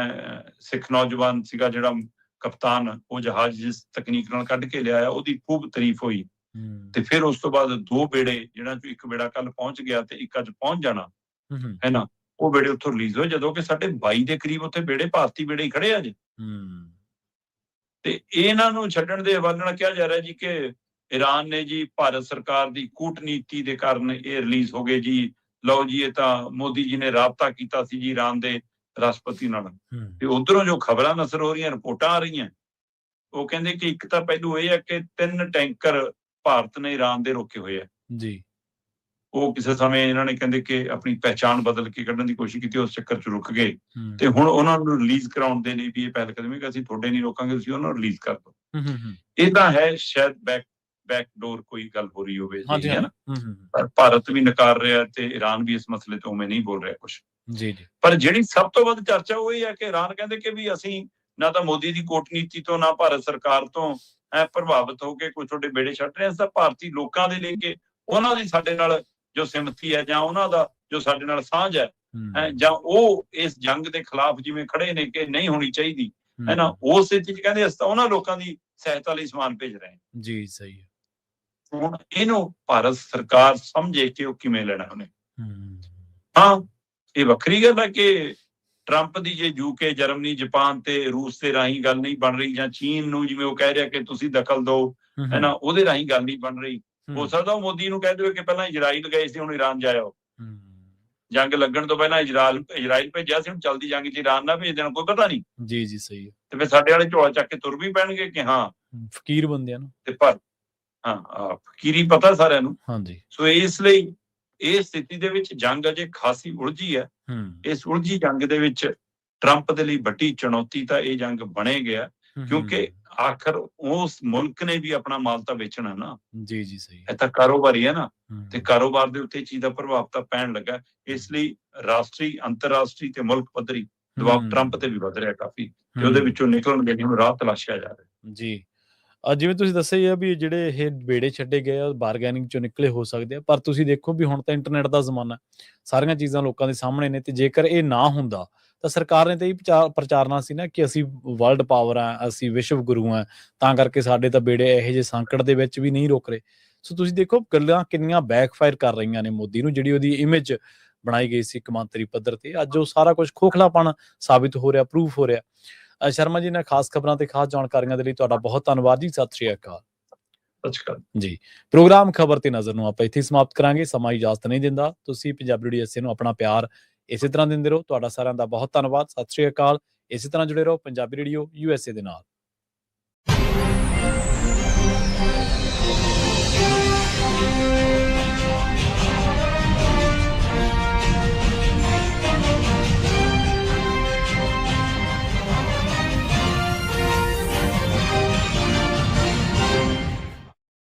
ਸਿੱਖ ਨੌਜਵਾਨ ਸੀਗਾ ਜਿਹੜਾ ਕਪਤਾਨ, ਉਹ ਜਹਾਜ਼ ਜਿਸ ਤਕਨੀਕ ਨਾਲ ਕੱਢ ਕੇ ਲਿਆਇਆ, ਉਹਦੀ ਖੂਬ ਤਾਰੀਫ ਹੋਈ। ਤੇ ਫਿਰ ਉਸ ਤੋਂ ਬਾਅਦ 2 ਬੇੜੇ, ਜਿਹਨਾਂ ਚੋਂ ਇੱਕ ਬੇੜਾ ਕੱਲ ਪਹੁੰਚ ਗਿਆ ਤੇ ਇੱਕ ਅੱਜ ਪਹੁੰਚ ਜਾਣਾ, ਹੈ ਨਾ, ਉਹ ਬੇੜੇ ਉੱਥੋਂ ਰਿਲੀਜ਼ ਹੋਏ, ਜਦੋਂ ਕਿ ਸਾਡੇ 22 ਦੇ ਕਰੀਬ ਉੱਥੇ ਬੇੜੇ, ਭਾਰਤੀ ਬੇੜੇ ਹੀ ਖੜੇ ਆ ਜੀ। ਤੇ ਇਹਨਾਂ ਨੂੰ ਛੱਡਣ ਦੇ ਹਵਾਲੇ ਨਾਲ ਕਿਹਾ ਜਾ ਰਿਹਾ ਜੀ ਕਿ ਈਰਾਨ ਨੇ ਜੀ ਭਾਰਤ ਸਰਕਾਰ ਦੀ ਕੂਟਨੀਤੀ ਦੇ ਕਾਰਨ ਇਹ ਰਿਲੀਜ਼ ਹੋ ਗਏ ਜੀ। ਲਓ ਜੀ, ਇਹ ਤਾਂ ਮੋਦੀ ਜੀ ਨੇ ਰਾਬਤਾ ਕੀਤਾ ਸੀ ਜੀ ਈਰਾਨ ਦੇ ਰਾਸ਼ਟਰਪਤੀ ਨਾਲ। ਤੇ ਉਧਰੋਂ ਜੋ ਖਬਰਾਂ ਨਸਰ ਹੋ ਰਹੀਆਂ, ਰਿਪੋਰਟਾਂ ਆ ਰਹੀਆਂ, ਉਹ ਕਹਿੰਦੇ ਕਿ ਇੱਕ ਤਾਂ ਪਹਿਲੂ ਇਹ ਹੈ ਕਿ 3 ਟੈਂਕਰ ਭਾਰਤ ਨੇ ਈਰਾਨ ਦੇ ਰੋਕੇ ਹੋਏ ਆ ਜੀ। ਉਹ ਕਿਸੇ ਸਮੇਂ ਇਹਨਾਂ ਨੇ ਕਹਿੰਦੇ ਕਿ ਆਪਣੀ ਪਹਿਚਾਣ ਬਦਲ ਕੇ ਕੱਢਣ ਦੀ ਕੋਸ਼ਿਸ਼ ਕੀਤੀ, ਉਸ ਚੱਕਰ 'ਚ ਰੁਕ ਗਏ। ਤੇ ਹੁਣ ਉਹਨਾਂ ਨੂੰ ਰਿਲੀਜ਼ ਕਰਾਉਣ ਦੇ ਲਈ ਵੀ ਇਹ ਪਹਿਲ ਕਦਮ ਹੈ ਕਿ ਅਸੀਂ ਤੁਹਾਡੇ ਨਹੀਂ ਰੋਕਾਂਗੇ, ਤੁਸੀਂ ਉਹਨਾਂ ਨੂੰ ਰਿਲੀਜ਼ ਕਰ ਦਿਓ। ਇਹ ਤਾਂ ਹੈ ਸ਼ਾਇਦ ਬੈਕਡੋਰ ਕੋਈ ਗੱਲ ਹੋ ਰਹੀ ਹੋਵੇ, ਹੈ ਨਾ। ਪਰ ਭਾਰਤ ਵੀ ਨਕਾਰ ਰਿਹਾ ਤੇ ਈਰਾਨ ਵੀ ਇਸ ਮਸਲੇ ਤੇ ਉਵੇਂ ਨਹੀਂ ਬੋਲ ਰਿਹਾ ਕੁਛ ਜੀ। ਪਰ ਜਿਹੜੀ ਸਭ ਤੋਂ ਵੱਧ ਚਰਚਾ ਉਹ ਇਹ ਹੈ ਕਿ ਈਰਾਨ ਕਹਿੰਦੇ ਕਿ ਵੀ ਅਸੀਂ ਨਾ ਤਾਂ ਮੋਦੀ ਦੀ ਕੂਟਨੀਤੀ ਤੋਂ, ਨਾ ਭਾਰਤ ਸਰਕਾਰ ਤੋਂ ਪ੍ਰਭਾਵਿਤ ਹੋ ਕੇ ਕੋਈ ਤੁਹਾਡੇ ਬੇੜੇ ਛੱਡ ਰਹੇ, ਤਾਂ ਭਾਰਤੀ ਲੋਕਾਂ ਦੇ ਲਈ ਕਿ ਉਹਨਾਂ ਦੀ ਸਾਡੇ ਨਾਲ ਜੋ ਸਿਮਤੀ ਹੈ, ਜਾਂ ਉਹਨਾਂ ਦਾ ਜੋ ਸਾਡੇ ਨਾਲ ਸਾਂਝ ਹੈ, ਜਾਂ ਉਹ ਇਸ ਜੰਗ ਦੇ ਖਿਲਾਫ ਜਿਵੇਂ ਖੜੇ ਨੇ ਕਿ ਨਹੀਂ ਹੋਣੀ ਚਾਹੀਦੀ, ਹੈ ਨਾ, ਉਸ ਸਥਿਤੀ 'ਚ ਕਹਿੰਦੇ ਅਸੀਂ ਤਾਂ ਉਹਨਾਂ ਲੋਕਾਂ ਦੀ ਸਹਾਇਤਾ ਲਈ ਸਮਾਨ ਭੇਜ ਰਹੇ ਹਾਂ ਜੀ। ਸਹੀ ਹੈ। ਹੁਣ ਇਹਨੂੰ ਭਾਰਤ ਸਰਕਾਰ ਸਮਝੇ ਕਿ ਉਹ ਕਿਵੇਂ ਲੈਣਾ ਉਹਨੇ। ਹਾਂ, ਇਹ ਵੱਖਰੀ ਗੱਲ ਹੈ ਕਿ ਟਰੰਪ ਦੀ ਜੇ UK, ਜਰਮਨੀ, ਜਾਪਾਨ ਤੇ ਰੂਸ ਦੇ ਰਾਹੀਂ ਗੱਲ ਨਹੀਂ ਬਣ ਰਹੀ, ਜਾਂ ਚੀਨ ਨੂੰ ਜਿਵੇਂ ਉਹ ਕਹਿ ਰਿਹਾ ਕਿ ਤੁਸੀਂ ਦਖਲ ਦਿਓ, ਹੈ ਨਾ, ਉਹਦੇ ਰਾਹੀਂ ਗੱਲ ਨਹੀਂ ਬਣ ਰਹੀ। ਹੋ ਸਕਦਾ ਉਹ ਮੋਦੀ ਨੂੰ ਕਹਿ ਦੇਵੇ ਕਿ ਪਹਿਲਾਂ ਇਜ਼ਰਾਈਲ ਗਏ ਸੀ, ਹੁਣ ਈਰਾਨ ਜਾਇਓ। ਜੰਗ ਲੱਗਣ ਤੋਂ ਪਹਿਲਾਂ ਇਜ਼ਰਾਈਲ ਭੇਜਿਆ ਸੀ, ਹੁਣ ਚਲਦੀ ਜੰਗ 'ਚ ਈਰਾਨ ਨਾ ਭੇਜ ਦੇਣ, ਕੋਈ ਪਤਾ ਨਹੀਂ ਜੀ। ਜੀ ਸਹੀ ਹੈ। ਤੇ ਫਿਰ ਸਾਡੇ ਵਾਲੇ ਝੋਲਾ ਚੱਕ ਕੇ ਤੁਰ ਵੀ ਪੈਣਗੇ ਕਿ ਹਾਂ ਫਕੀਰ ਬੰਦਿਆਂ ਨੂੰ, ਤੇ ਪਰ ਫਕੀਰੀ ਪਤਾ ਸਾਰਿਆਂ ਨੂੰ। ਹਾਂਜੀ। ਸੋ ਇਸ ਲਈ ਇਹ ਸਥਿਤੀ ਦੇ ਵਿੱਚ ਜੰਗ ਅਜੇ ਖਾਸੀ ਉਲਝੀ ਹੈ। ਇਸ ਉਲਝੀ ਜੰਗ ਦੇ ਵਿੱਚ ਟਰੰਪ ਦੇ ਲਈ ਵੱਡੀ ਚੁਣੌਤੀ ਤਾਂ ਇਹ ਜੰਗ ਬਣੇ ਗਿਆ, ਕਿਉਂਕਿ ਆਖਰ ਉਸ ਮੁਲਕ ਨੇ ਵੀ ਆਪਣਾ ਮਾਲ ਤਾਂ ਵੇਚਣਾ ਨਾ ਜੀ। ਜੀ ਸਹੀ। ਇਹ ਤਾਂ ਕਾਰੋਬਾਰੀ ਹੈ ਨਾ, ਤੇ ਕਾਰੋਬਾਰ ਦੇ ਉੱਤੇ ਚੀਜ਼ ਦਾ ਪ੍ਰਭਾਵ ਤਾਂ ਪੈਣ ਲੱਗਾ। ਇਸ ਲਈ ਰਾਸ਼ਟਰੀ, ਅੰਤਰਰਾਸ਼ਟਰੀ ਤੇ ਮੁਲਕ ਪੱਧਰੀ ਦਬਾਅ ਟਰੰਪ ਤੇ ਵੀ ਵੱਧ ਰਿਹਾ ਕਾਫੀ, ਤੇ ਉਹਦੇ ਵਿੱਚੋਂ ਨਿਕਲਣ ਦੇ ਲਈ ਹੁਣ ਰਾਹ ਤਲਾਸ਼ਿਆ ਜਾ ਰਿਹਾ ਜੀ। ਜਿਵੇਂ ਤੁਸੀਂ ਦੱਸਿਆ ਹੀ ਆ ਵੀ ਜਿਹੜੇ ਇਹ ਬੇੜੇ ਛੱਡੇ ਗਏ ਆ, ਬਾਰਗੇਨਿੰਗ ਚੋਂ ਨਿਕਲੇ ਹੋ ਸਕਦੇ ਆ, ਪਰ ਤੁਸੀਂ ਦੇਖੋ ਵੀ ਹੁਣ ਤਾਂ ਇੰਟਰਨੈਟ ਦਾ ਜ਼ਮਾਨਾ, ਸਾਰੀਆਂ ਚੀਜ਼ਾਂ ਲੋਕਾਂ ਦੇ ਸਾਹਮਣੇ ਨੇ, ਤੇ ਜੇਕਰ ਇਹ ਨਾ ਹੁੰਦਾ ਤਾਂ ਸਰਕਾਰ ਨੇ ਤਾਂ ਇਹ ਪ੍ਰਚਾਰਨਾ ਸੀ ਨਾ ਕਿ ਅਸੀਂ ਵਰਲਡ ਪਾਵਰ ਆ, ਅਸੀਂ ਵਿਸ਼ਵ ਗੁਰੂ ਆ, ਤਾਂ ਕਰਕੇ ਸਾਡੇ ਤਾਂ ਬੇੜੇ ਇਹੋ ਜਿਹੇ ਸੰਕਟ ਦੇ ਵਿੱਚ ਵੀ ਨਹੀਂ ਰੁਕ ਰਹੇ। ਸੋ ਤੁਸੀਂ ਦੇਖੋ ਗੱਲਾਂ ਕਿੰਨੀਆਂ ਬੈਕਫਾਇਰ ਕਰ ਰਹੀਆਂ ਨੇ ਮੋਦੀ ਨੂੰ, ਜਿਹੜੀ ਉਹਦੀ ਇਮੇਜ ਬਣਾਈ ਗਈ ਸੀ ਕੌਮਾਂਤਰੀ ਪੱਧਰ ਤੇ, ਅੱਜ ਉਹ ਸਾਰਾ ਕੁਝ ਖੋਖਲਾਪਣ ਸਾਬਿਤ ਹੋ ਰਿਹਾ, ਪ੍ਰੂਫ ਹੋ ਰਿਹਾ। ਸ਼ਰਮਾ ਜੀ, ਨਾਲ ਖਾਸ ਖਬਰਾਂ ਤੇ ਖਾਸ ਜਾਣਕਾਰੀਆਂ ਦੇ ਲਈ ਤੁਹਾਡਾ ਬਹੁਤ ਧੰਨਵਾਦ ਜੀ। ਸਤਿ ਸ਼੍ਰੀ ਅਕਾਲ ਜੀ। ਪ੍ਰੋਗਰਾਮ ਖਬਰ ਤੇ ਨਜ਼ਰ ਨੂੰ ਆਪਾਂ ਇੱਥੇ ਸਮਾਪਤ ਕਰਾਂਗੇ। ਸਮਾਂ ਇਜਾਜ਼ਤ ਨਹੀਂ ਦਿੰਦਾ। ਤੁਸੀਂ ਪੰਜਾਬੀ ਰੇਡੀਓ USA ਨੂੰ ਆਪਣਾ ਪਿਆਰ ਇਸੇ ਤਰ੍ਹਾਂ ਦਿੰਦੇ ਰਹੋ। ਤੁਹਾਡਾ ਸਾਰਿਆਂ ਦਾ ਬਹੁਤ ਧੰਨਵਾਦ। ਸਤਿ ਸ਼੍ਰੀ ਅਕਾਲ। ਇਸੇ ਤਰ੍ਹਾਂ ਜੁੜੇ ਰਹੋ ਪੰਜਾਬੀ ਰੇਡੀਓ USA ਦੇ ਨਾਲ।